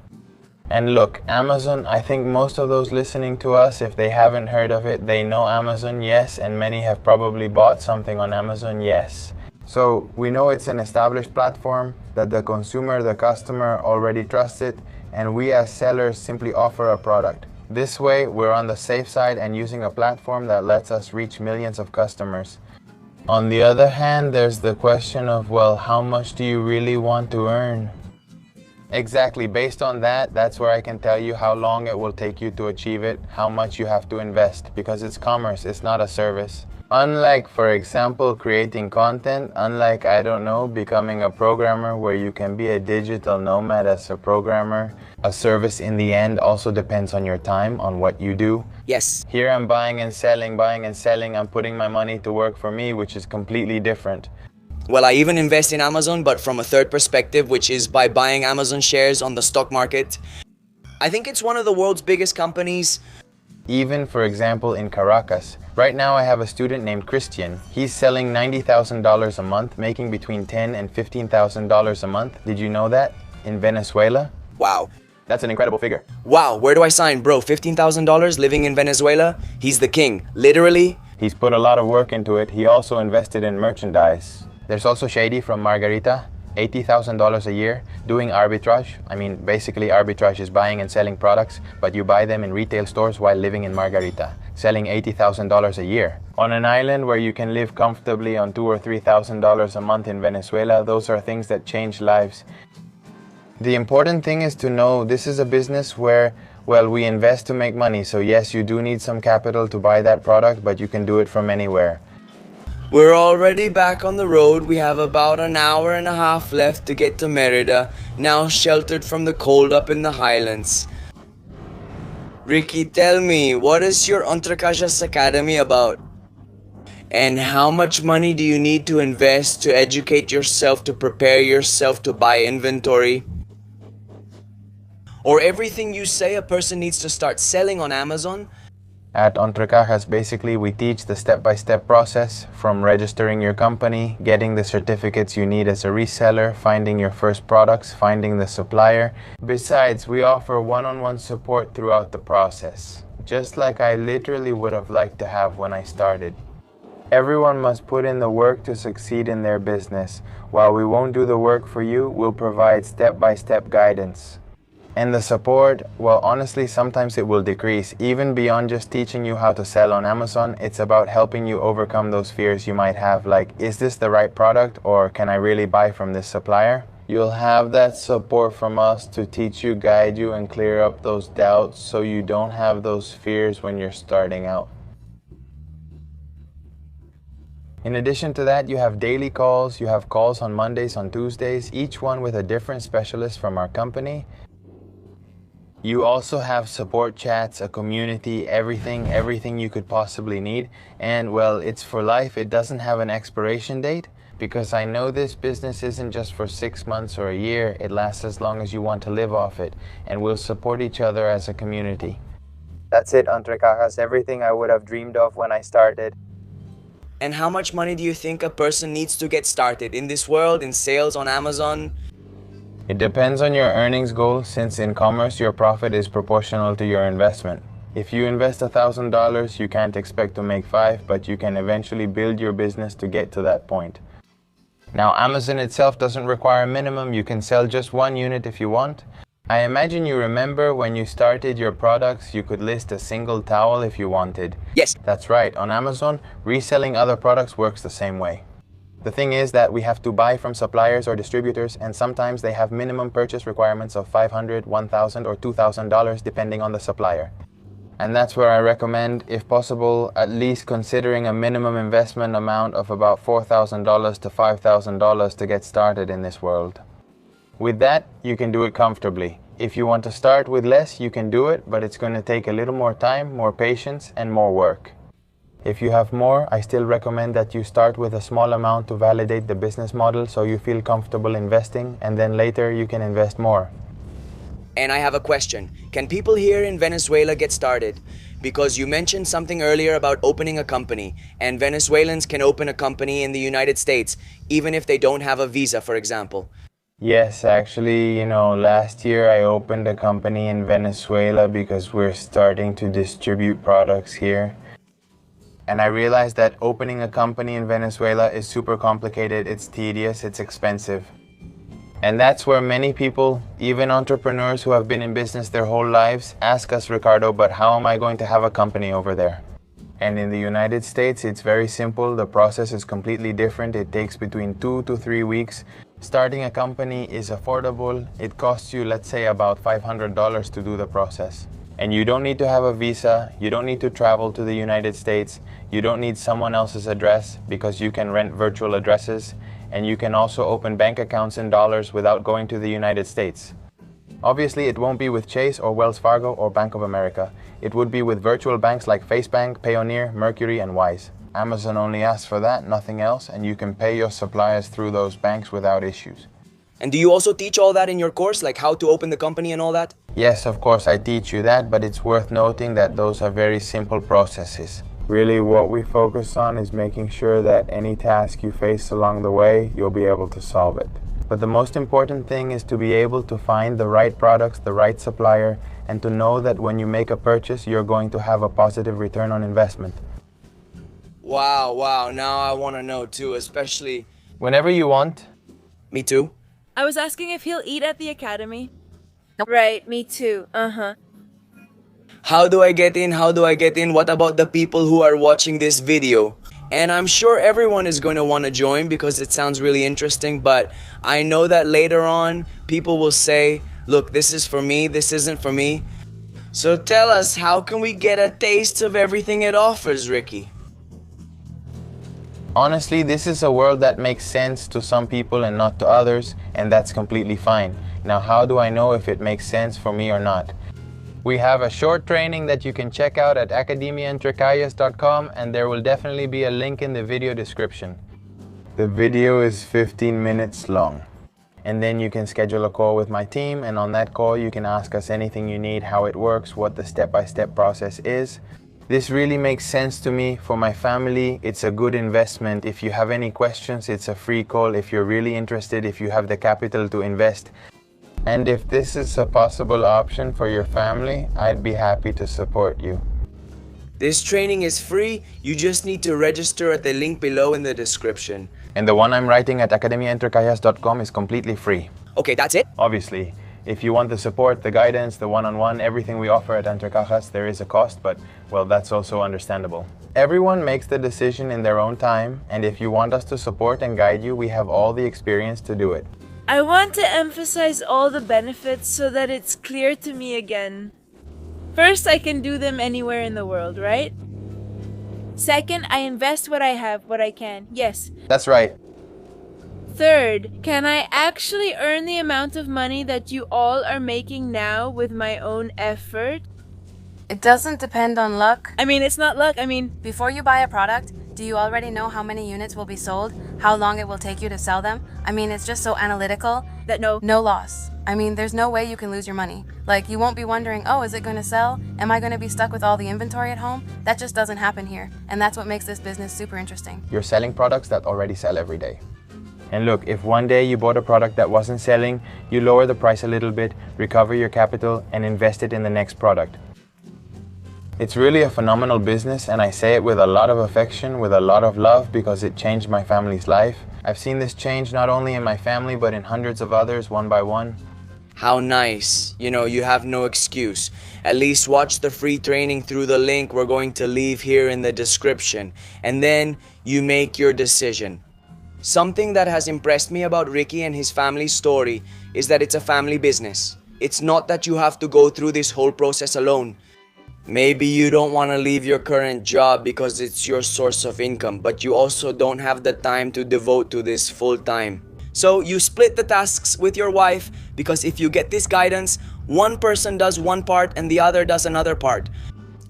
And look, Amazon, I think most of those listening to us, if they haven't heard of it, they know Amazon, yes, and many have probably bought something on Amazon, yes. So we know it's an established platform, that the consumer, the customer already trusts it, and we as sellers simply offer a product. This way, we're on the safe side and using a platform that lets us reach millions of customers. On the other hand, there's the question of, well, how much do you really want to earn? Exactly, based on that, that's where I can tell you how long it will take you to achieve it, how much you have to invest, because it's commerce, it's not a service. Unlike, for example, creating content, unlike, I don't know, becoming a programmer where you can be a digital nomad as a programmer, a service in the end also depends on your time, on what you do. Yes. Here I'm buying and selling, I'm putting my money to work for me, which is completely different. Well, I even invest in Amazon, but from a third perspective, which is by buying Amazon shares on the stock market. I think it's one of the world's biggest companies. Even, for example, in Caracas. Right now I have a student named Christian. He's selling $90,000 a month, making between $10,000 and $15,000 a month. Did you know that? In Venezuela? Wow. That's an incredible figure. Wow, where do I sign, bro? $15,000 living in Venezuela? He's the king, literally. He's put a lot of work into it. He also invested in merchandise. There's also Shady from Margarita, $80,000 a year, doing arbitrage. I mean, basically arbitrage is buying and selling products, but you buy them in retail stores while living in Margarita, selling $80,000 a year. On an island where you can live comfortably on $2,000 or $3,000 a month in Venezuela, those are things that change lives. The important thing is to know this is a business where, well, we invest to make money. So yes, you do need some capital to buy that product, but you can do it from anywhere. We're already back on the road. We have about an hour and a half left to get to Mérida, now sheltered from the cold up in the highlands. Ricky, tell me, what is your Entre Cajas Academy about? And how much money do you need to invest to educate yourself, to prepare yourself to buy inventory? Or everything you say a person needs to start selling on Amazon? At Entre Cajas, basically, we teach the step-by-step process from registering your company, getting the certificates you need as a reseller, finding your first products, finding the supplier. Besides, we offer one-on-one support throughout the process, just like I literally would have liked to have when I started. Everyone must put in the work to succeed in their business. While we won't do the work for you, we'll provide step-by-step guidance. And the support, well, honestly, sometimes it will decrease. Even beyond just teaching you how to sell on Amazon, it's about helping you overcome those fears you might have, like, is this the right product, or can I really buy from this supplier? You'll have that support from us to teach you, guide you, and clear up those doubts so you don't have those fears when you're starting out. In addition to that, you have daily calls, you have calls on Mondays, on Tuesdays, each one with a different specialist from our company. You also have support chats, a community, everything you could possibly need. And well, it's for life. It doesn't have an expiration date because I know this business isn't just for 6 months or a year. It lasts as long as you want to live off it. And we'll support each other as a community. That's it, Entre Cajas, everything I would have dreamed of when I started. And how much money do you think a person needs to get started in this world, in sales on Amazon? It depends on your earnings goal, since in commerce your profit is proportional to your investment. If you invest $1,000, you can't expect to make $5, but you can eventually build your business to get to that point. Now, Amazon itself doesn't require a minimum. You can sell just 1 unit if you want. I imagine you remember when you started your products, you could list a single towel if you wanted. Yes. That's right. On Amazon, reselling other products works the same way. The thing is that we have to buy from suppliers or distributors, and sometimes they have minimum purchase requirements of $500, $1,000, or $2,000 depending on the supplier. And that's where I recommend, if possible, at least considering a minimum investment amount of about $4,000 to $5,000 to get started in this world. With that, you can do it comfortably. If you want to start with less, you can do it, but it's going to take a little more time, more patience, and more work. If you have more, I still recommend that you start with a small amount to validate the business model so you feel comfortable investing, and then later you can invest more. And I have a question. Can people here in Venezuela get started? Because you mentioned something earlier about opening a company, and Venezuelans can open a company in the United States, even if they don't have a visa, for example. Yes, actually, last year I opened a company in Venezuela because we're starting to distribute products here. And I realized that opening a company in Venezuela is super complicated, it's tedious, it's expensive. And that's where many people, even entrepreneurs who have been in business their whole lives, ask us, Ricardo, but how am I going to have a company over there? And in the United States, it's very simple. The process is completely different. It takes between 2 to 3 weeks. Starting a company is affordable. It costs you, let's say, about $500 to do the process. And you don't need to have a visa. You don't need to travel to the United States. You don't need someone else's address because you can rent virtual addresses. And you can also open bank accounts in dollars without going to the United States. Obviously, it won't be with Chase or Wells Fargo or Bank of America. It would be with virtual banks like FaceBank, Payoneer, Mercury, and Wise. Amazon only asks for that, nothing else, and you can pay your suppliers through those banks without issues. And do you also teach all that in your course, like how to open the company and all that? Yes, of course, I teach you that, but it's worth noting that those are very simple processes. Really, what we focus on is making sure that any task you face along the way, you'll be able to solve it. But the most important thing is to be able to find the right products, the right supplier, and to know that when you make a purchase, you're going to have a positive return on investment. Wow, now I want to know too, especially... Whenever you want. Me too. I was asking if he'll eat at the academy. Right, me too. How do I get in? What about the people who are watching this video? And I'm sure everyone is going to want to join because it sounds really interesting, but I know that later on people will say, look, this is for me, this isn't for me. So tell us, how can we get a taste of everything it offers, Ricky? Honestly, this is a world that makes sense to some people and not to others, and that's completely fine. Now, how do I know if it makes sense for me or not? We have a short training that you can check out at academiaentrecalles.com, and there will definitely be a link in the video description. The video is 15 minutes long. And then you can schedule a call with my team, and on that call you can ask us anything you need, how it works, what the step-by-step process is. This really makes sense to me. For my family, it's a good investment. If you have any questions, it's a free call. If you're really interested, if you have the capital to invest, and if this is a possible option for your family, I'd be happy to support you. This training is free. You just need to register at the link below in the description. And the one I'm writing at academiaentrecalles.com is completely free. Okay, that's it? Obviously. If you want the support, the guidance, the one-on-one, everything we offer at Entrecalles, there is a cost, but, well, that's also understandable. Everyone makes the decision in their own time, and if you want us to support and guide you, we have all the experience to do it. I want to emphasize all the benefits so that it's clear to me again. First, I can do them anywhere in the world, right? Second, I invest what I have, what I can. Yes. That's right. Third, can I actually earn the amount of money that you all are making now with my own effort? It doesn't depend on luck. It's not luck. Before you buy a product, do you already know how many units will be sold? How long it will take you to sell them? It's just so analytical that no loss. There's no way you can lose your money. Like, you won't be wondering, oh, is it going to sell? Am I going to be stuck with all the inventory at home? That just doesn't happen here. And that's what makes this business super interesting. You're selling products that already sell every day. And look, if one day you bought a product that wasn't selling, you lower the price a little bit, recover your capital, and invest it in the next product. It's really a phenomenal business, and I say it with a lot of affection, with a lot of love, because it changed my family's life. I've seen this change not only in my family, but in hundreds of others, one by one. How nice. You have no excuse. At least watch the free training through the link we're going to leave here in the description. And then you make your decision. Something that has impressed me about Ricky and his family's story is that it's a family business. It's not that you have to go through this whole process alone. Maybe you don't want to leave your current job because it's your source of income, but you also don't have the time to devote to this full time. So you split the tasks with your wife, because if you get this guidance, one person does one part and the other does another part.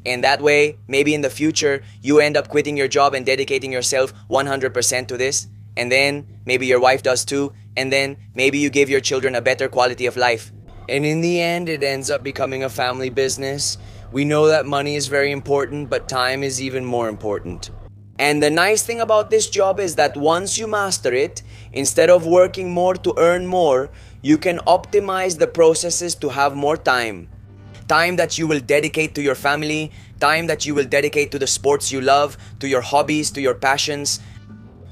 And that way, maybe in the future, you end up quitting your job and dedicating yourself 100% to this. And then maybe your wife does too. And then maybe you give your children a better quality of life. And in the end, it ends up becoming a family business. We know that money is very important, but time is even more important. And the nice thing about this job is that once you master it, instead of working more to earn more, you can optimize the processes to have more time. Time that you will dedicate to your family, time that you will dedicate to the sports you love, to your hobbies, to your passions.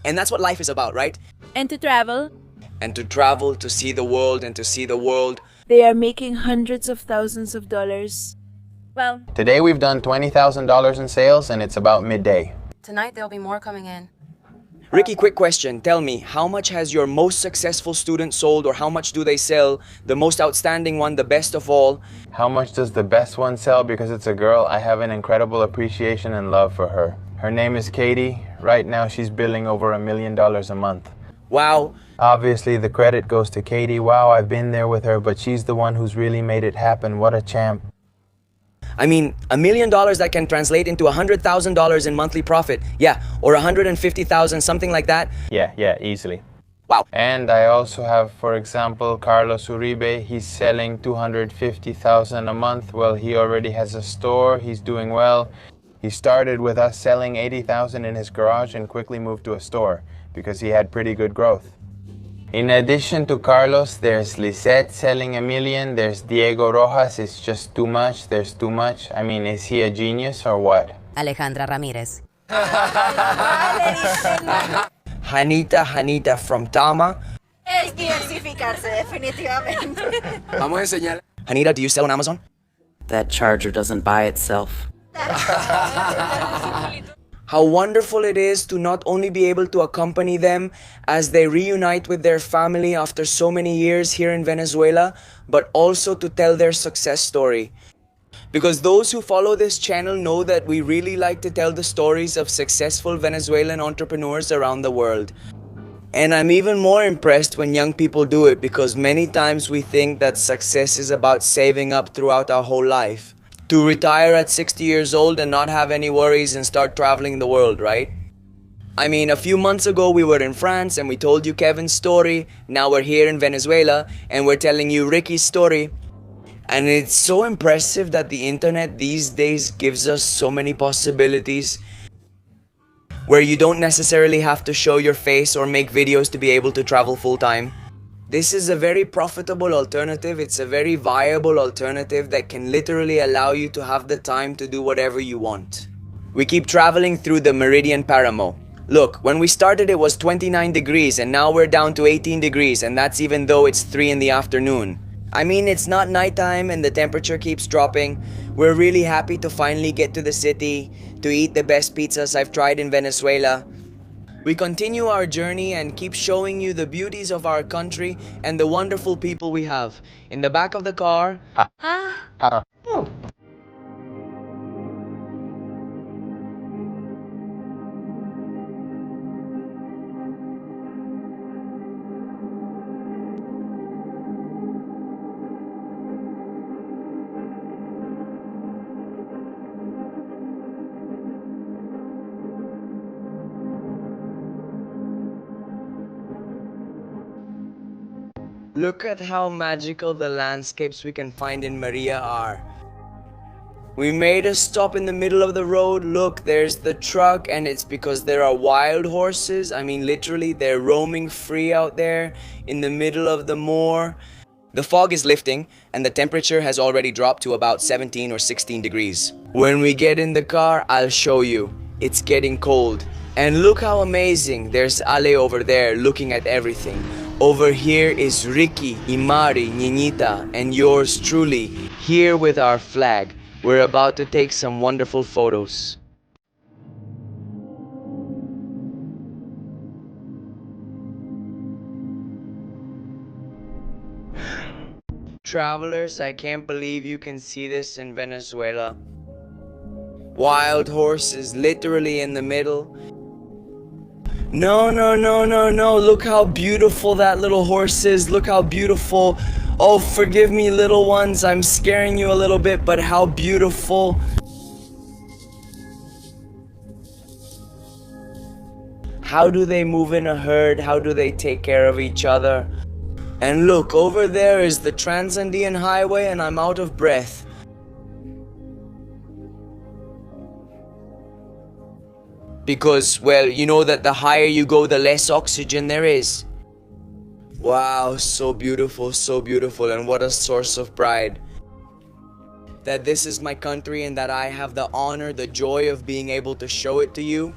And that's what life is about, right? And to travel. And to travel, to see the world and to see the world. They are making hundreds of thousands of dollars. Well, today we've done $20,000 in sales, and it's about midday. Tonight there'll be more coming in. Ricky, quick question. Tell me, how much has your most successful student sold, or how much do they sell? The most outstanding one, the best of all? How much does the best one sell? Because it's a girl, I have an incredible appreciation and love for her. Her name is Katie. Right now she's billing over $1 million a month. Wow. Obviously the credit goes to Katie. Wow, I've been there with her, but she's the one who's really made it happen. What a champ. $1 million that can translate into $100,000 in monthly profit. Yeah, or $150,000, something like that. Yeah, easily. Wow. And I also have, for example, Carlos Uribe. He's selling 250,000 a month. Well, he already has a store. He's doing well. He started with us selling 80,000 in his garage and quickly moved to a store because he had pretty good growth. In addition to Carlos, there's Lisette selling 1 million. There's Diego Rojas. It's just too much. There's too much. I mean, is he a genius or what? Alejandra Ramírez. Janita from Tama. Es diversificarse, definitivamente. Vamos a enseñar. Janita, do you sell on Amazon? That charger doesn't buy itself. How wonderful it is to not only be able to accompany them as they reunite with their family after so many years here in Venezuela, but also to tell their success story. Because those who follow this channel know that we really like to tell the stories of successful Venezuelan entrepreneurs around the world. And I'm even more impressed when young people do it, because many times we think that success is about saving up throughout our whole life. To retire at 60 years old and not have any worries and start traveling the world, right? I mean, a few months ago we were in France and we told you Kevin's story. Now we're here in Venezuela and we're telling you Ricky's story. And it's so impressive that the internet these days gives us so many possibilities where you don't necessarily have to show your face or make videos to be able to travel full time. This is a very profitable alternative. It's a very viable alternative that can literally allow you to have the time to do whatever you want. We keep traveling through the Meridian Paramo. Look, when we started it was 29 degrees and now we're down to 18 degrees, and that's even though it's 3 in the afternoon. I mean, it's not nighttime and the temperature keeps dropping. We're really happy to finally get to the city, to eat the best pizzas I've tried in Venezuela. We continue our journey and keep showing you the beauties of our country and the wonderful people we have. In the back of the car. Look at how magical the landscapes we can find in Mérida are. We made a stop in the middle of the road. Look, there's the truck, and it's because there are wild horses. I mean, literally, they're roaming free out there in the middle of the moor. The fog is lifting, and the temperature has already dropped to about 17 or 16 degrees. When we get in the car, I'll show you. It's getting cold. And look how amazing. There's Ale over there looking at everything. Over here is Ricky, Imari, Niñita, and yours truly, here with our flag. We're about to take some wonderful photos. Travelers, I can't believe you can see this in Venezuela. Wild horses literally in the middle. No, look how beautiful that little horse is. Look how beautiful. Oh, forgive me, little ones, I'm scaring you a little bit, but how beautiful. How do they move in a herd? How do they take care of each other? And look, over there is the Trans-Andean Highway, and I'm out of breath. Because, well, you know that the higher you go, the less oxygen there is. Wow, so beautiful, and what a source of pride. That this is my country and that I have the honor, the joy of being able to show it to you.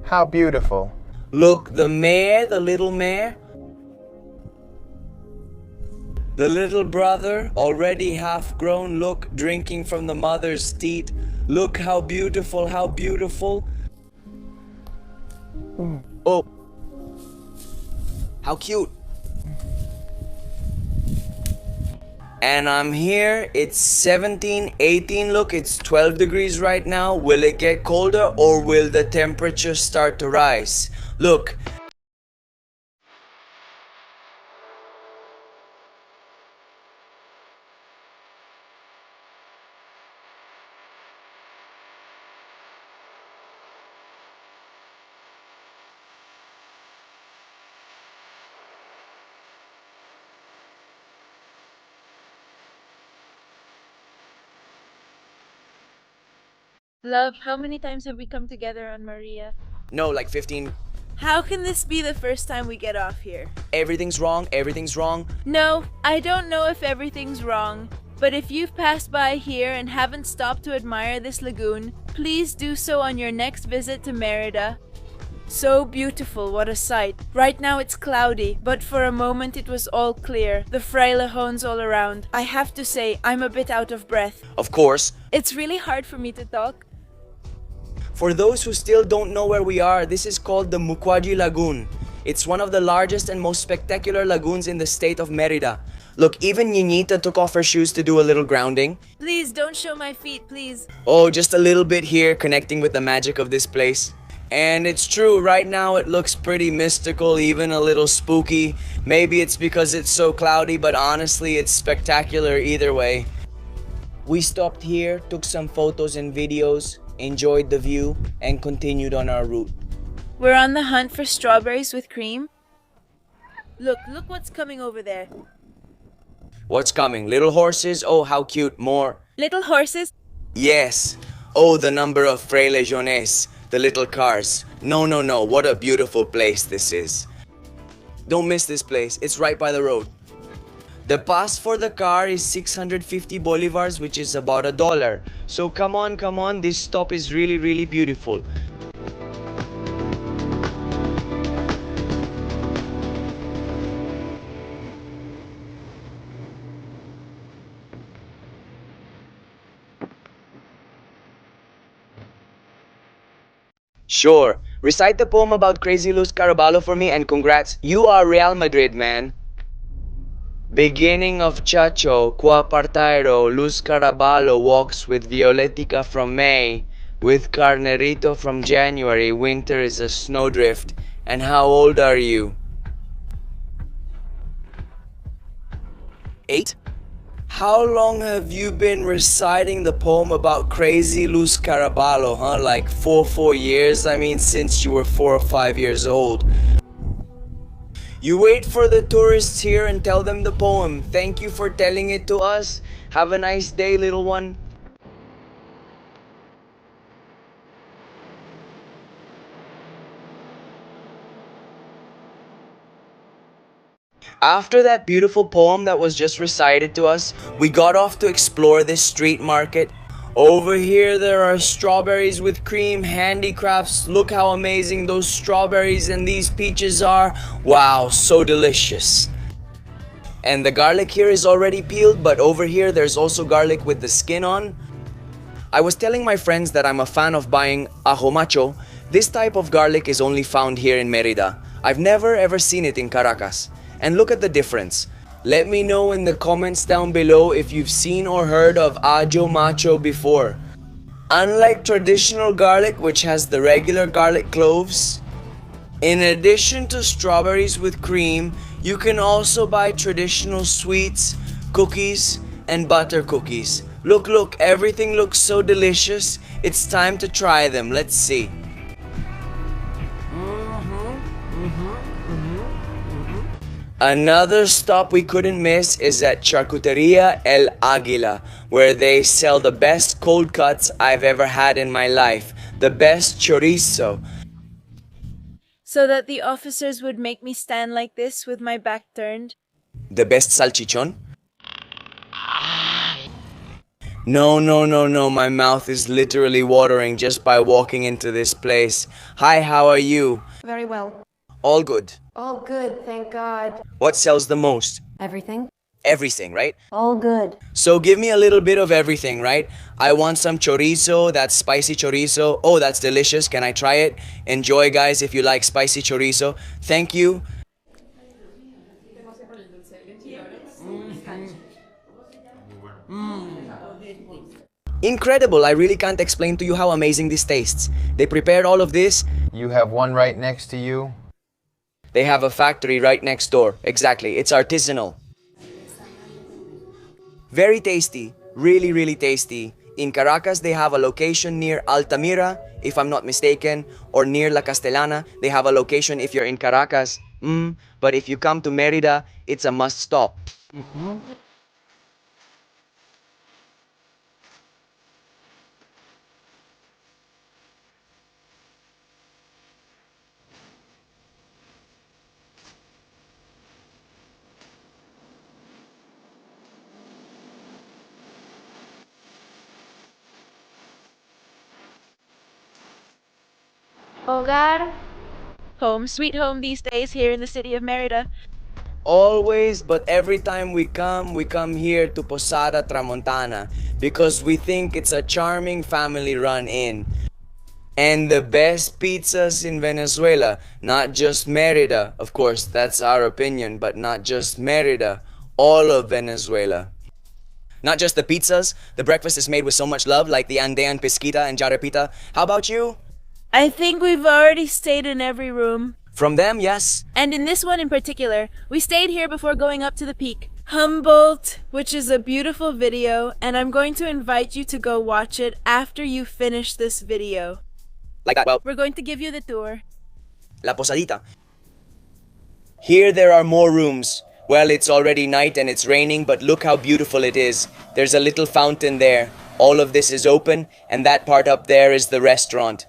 How beautiful. Look, the mare, the little mare. The little brother, already half grown, look, drinking from the mother's teat. Look how beautiful, how beautiful. Oh. How cute. And I'm here, it's 17, 18, look, it's 12 degrees right now. Will it get colder or will the temperature start to rise? Look. Love, how many times have we come together on Maria? No, like 15. How can this be the first time we get off here? Everything's wrong, everything's wrong. No, I don't know if everything's wrong, but if you've passed by here and haven't stopped to admire this lagoon, please do so on your next visit to Mérida. So beautiful, what a sight. Right now it's cloudy, but for a moment it was all clear. The frailejones all around. I have to say, I'm a bit out of breath. Of course. It's really hard for me to talk. For those who still don't know where we are, this is called the Mukwagi Lagoon. It's one of the largest and most spectacular lagoons in the state of Mérida. Look, even Niñita took off her shoes to do a little grounding. Please don't show my feet, please. Oh, just a little bit here, connecting with the magic of this place. And it's true, right now it looks pretty mystical, even a little spooky. Maybe it's because it's so cloudy, but honestly, it's spectacular either way. We stopped here, took some photos and videos, enjoyed the view, and continued on our route. We're on the hunt for strawberries with cream. Look what's coming over there. What's coming? Little horses? Oh, how cute. More. Little horses? Yes. Oh, the number of frailejones. The little cars. No. What a beautiful place this is. Don't miss this place. It's right by the road. The pass for the car is 650 bolivars, which is about $1. So come on. This stop is really beautiful. Sure. Recite the poem about Crazy Luz Caraballo for me and congrats. You are Real Madrid, man. Beginning of Chacho, qua partairo, Luz Caraballo walks with Violetica from May, with Carnerito from January, winter is a snowdrift. And how old are you? 8? How long have you been reciting the poem about Crazy Luz Caraballo, huh? Like 4 years? I mean, since you were 4 or 5 years old. You wait for the tourists here and tell them the poem. Thank you for telling it to us. Have a nice day, little one. After that beautiful poem that was just recited to us, we got off to explore this street market. Over here there are strawberries with cream, handicrafts. Look how amazing those strawberries and these peaches are. Wow, so delicious. And the garlic here is already peeled, but over here there's also garlic with the skin on. I was telling my friends that I'm a fan of buying ajo macho. This type of garlic is only found here in Mérida. I've never ever seen it in Caracas. And look at the difference. Let me know in the comments down below if you've seen or heard of ajo macho before. Unlike traditional garlic, which has the regular garlic cloves, in addition to strawberries with cream, you can also buy traditional sweets, cookies, and butter cookies. Look, everything looks so delicious. It's time to try them. Let's see. Another stop we couldn't miss is at Charcuteria El Águila, where they sell the best cold cuts I've ever had in my life. The best chorizo. So that the officers would make me stand like this with my back turned? The best salchichon? No, my mouth is literally watering just by walking into this place. Hi, how are you? Very well. All good. All good, thank God. What sells the most? Everything? Everything, right? All good. So give me a little bit of everything, right? I want some chorizo, that's spicy chorizo. Oh, that's delicious. Can I try it? Enjoy, guys, if you like spicy chorizo. Thank you. Incredible. I really can't explain to you how amazing this tastes. They prepared all of this. You have one right next to you. They have a factory right next door. Exactly. It's artisanal. Very tasty. Really tasty. In Caracas, they have a location near Altamira, if I'm not mistaken, or near La Castellana. They have a location if you're in Caracas. But if you come to Mérida, it's a must stop. Hogar. Home sweet home these days here in the city of Mérida. Always, but every time we come here to Posada Tramontana because we think it's a charming family-run inn. And the best pizzas in Venezuela, not just Mérida. Of course, that's our opinion, but not just Mérida, all of Venezuela. Not just the pizzas, the breakfast is made with so much love, like the Andean Pisquita and Jarepita. How about you? I think we've already stayed in every room. From them, yes. And in this one in particular, we stayed here before going up to the peak. Humboldt, which is a beautiful video, and I'm going to invite you to go watch it after you finish this video. Like that, well, We're going to give you the tour. La Posadita. Here there are more rooms. Well, it's already night and it's raining, but look how beautiful it is. There's a little fountain there. All of this is open, and that part up there is the restaurant.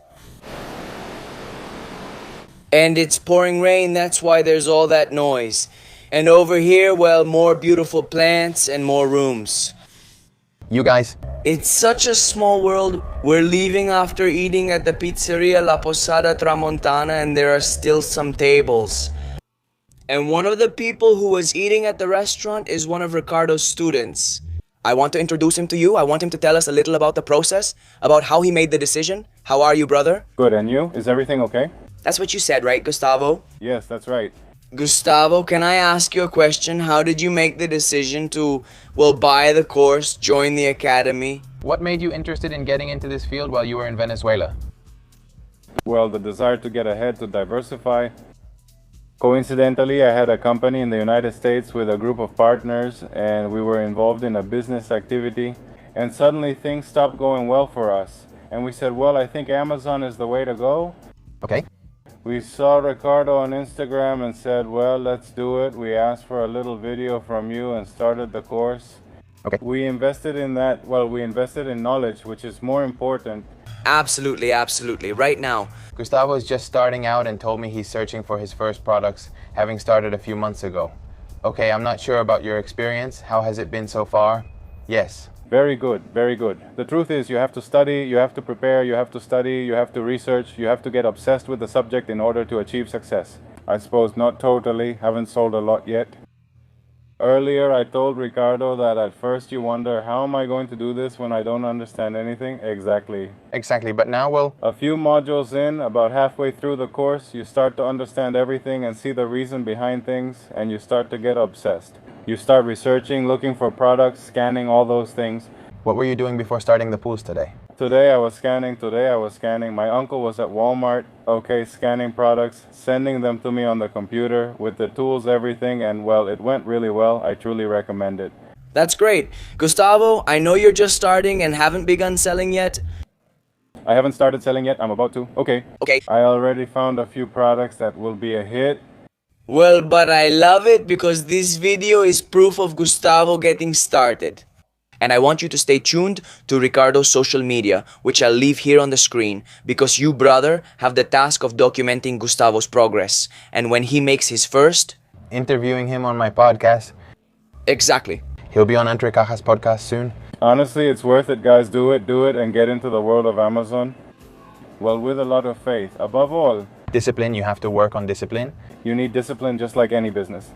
And it's pouring rain, that's why there's all that noise. And over here, well, more beautiful plants and more rooms. You guys. It's such a small world. We're leaving after eating at the pizzeria La Posada Tramontana, and there are still some tables. And one of the people who was eating at the restaurant is one of Ricardo's students. I want to introduce him to you. I want him to tell us a little about the process, about how he made the decision. How are you, brother? Good, and you? Is everything okay? That's what you said, right, Gustavo? Yes, that's right. Gustavo, can I ask you a question? How did you make the decision to, well, buy the course, join the academy? What made you interested in getting into this field while you were in Venezuela? Well, the desire to get ahead, to diversify. Coincidentally, I had a company in the United States with a group of partners, and we were involved in a business activity. And suddenly things stopped going well for us. And we said, well, I think Amazon is the way to go. Okay. We saw Ricardo on Instagram and said, well, let's do it. We asked for a little video from you and started the course. Okay. We invested in that, well, we invested in knowledge, which is more important. Absolutely, absolutely. Right now. Gustavo is just starting out and told me he's searching for his first products, having started a few months ago. Okay, I'm not sure about your experience. How has it been so far? Yes. Very good, very good. The truth is you have to study, you have to prepare, you have to study, you have to research, you have to get obsessed with the subject in order to achieve success. I suppose not totally, haven't sold a lot yet. Earlier I told Ricardo that at first you wonder, how am I going to do this when I don't understand anything? Exactly. Exactly, but now, well... A few modules in, about halfway through the course, you start to understand everything and see the reason behind things, and you start to get obsessed. You start researching, looking for products, scanning, all those things. What were you doing before starting the pools today? Today I was scanning. My uncle was at Walmart, okay, scanning products, sending them to me on the computer with the tools, everything, and well, it went really well. I truly recommend it. That's great. Gustavo, I know you're just starting and haven't begun selling yet. I haven't started selling yet. I'm about to. Okay. Okay. I already found a few products that will be a hit. Well, but I love it because this video is proof of Gustavo getting started. And I want you to stay tuned to Ricardo's social media, which I'll leave here on the screen, because you, brother, have the task of documenting Gustavo's progress. And when he makes his first... Interviewing him on my podcast. Exactly. He'll be on Entre Cajas podcast soon. Honestly, it's worth it, guys. Do it, and get into the world of Amazon. Well, with a lot of faith. Above all... Discipline, you have to work on discipline. You need discipline just like any business.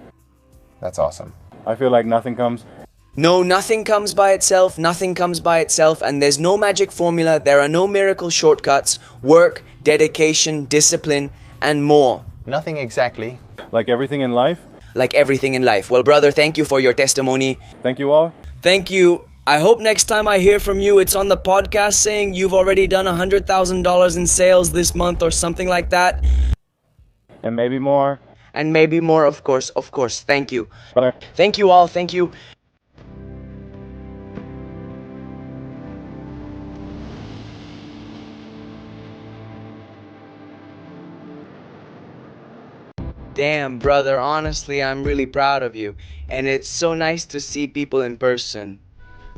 That's awesome. I feel like nothing comes... No, nothing comes by itself, and there's no magic formula, there are no miracle shortcuts, work, dedication, discipline, and more. Nothing exactly. Like everything in life? Like everything in life. Well, brother, thank you for your testimony. Thank you all. Thank you. I hope next time I hear from you, it's on the podcast saying you've already done $100,000 in sales this month or something like that. And maybe more. And maybe more, of course. Thank you. Brother. Thank you all. Thank you. Damn, brother, honestly, I'm really proud of you. And it's so nice to see people in person.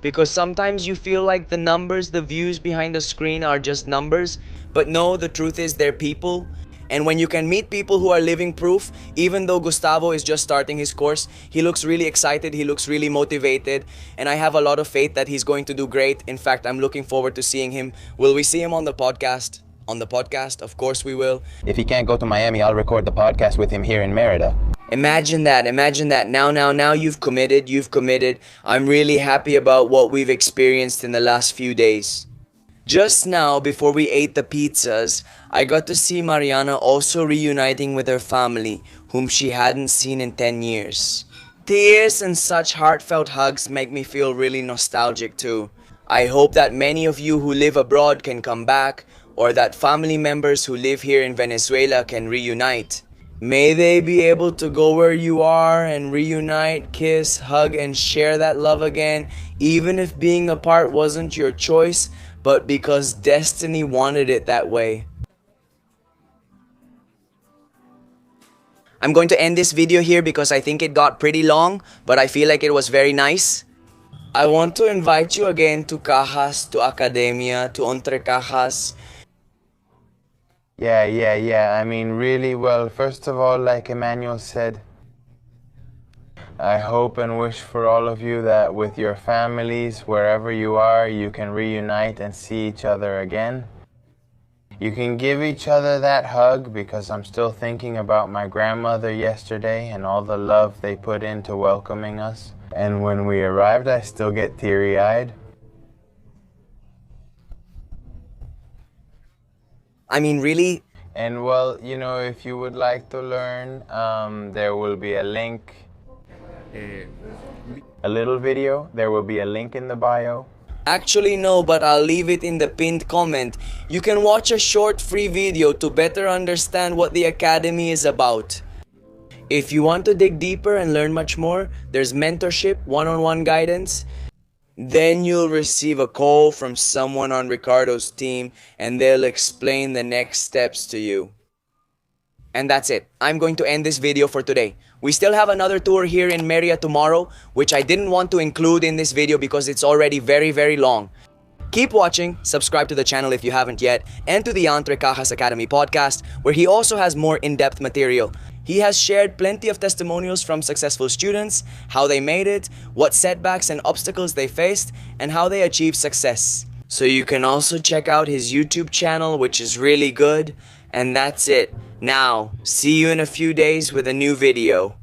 Because sometimes you feel like the numbers, the views behind the screen are just numbers. But no, the truth is they're people. And when you can meet people who are living proof, even though Gustavo is just starting his course, he looks really excited, he looks really motivated. And I have a lot of faith that he's going to do great. In fact, I'm looking forward to seeing him. Will we see him on the podcast? on the podcast. Of course we will. If he can't go to Miami, I'll record the podcast with him here in Mérida. Imagine that. Imagine that. Now you've committed. You've committed. I'm really happy about what we've experienced in the last few days. Just now, before we ate the pizzas, I got to see Mariana also reuniting with her family, whom she hadn't seen in 10 years. Tears and such heartfelt hugs make me feel really nostalgic too. I hope that many of you who live abroad can come back, or that family members who live here in Venezuela can reunite. May they be able to go where you are and reunite, kiss, hug, and share that love again, even if being apart wasn't your choice, but because destiny wanted it that way. I'm going to end this video here because I think it got pretty long, but I feel like it was very nice. I want to invite you again to Cajas, to Academia, to Entre Cajas. Yeah. I mean, really, well, first of all, like Emmanuel said, I hope and wish for all of you that with your families, wherever you are, you can reunite and see each other again. You can give each other that hug, because I'm still thinking about my grandmother yesterday and all the love they put into welcoming us. And when we arrived, I still get teary-eyed. I mean, really? And well, you know, if you would like to learn, there will be a link, a little video. There will be a link in the bio. Actually no, but I'll leave it in the pinned comment. You can watch a short free video to better understand what the Academy is about. If you want to dig deeper and learn much more, there's mentorship, one-on-one guidance. Then you'll receive a call from someone on Ricardo's team and they'll explain the next steps to you. And that's it. I'm going to end this video for today. We still have another tour here in Mérida tomorrow, which I didn't want to include in this video because it's already very long. Keep watching, subscribe to the channel if you haven't yet, and to the Entre Cajas Academy podcast, where he also has more in-depth material. He has shared plenty of testimonials from successful students, how they made it, what setbacks and obstacles they faced, and how they achieved success. So you can also check out his YouTube channel, which is really good. And that's it. Now, see you in a few days with a new video.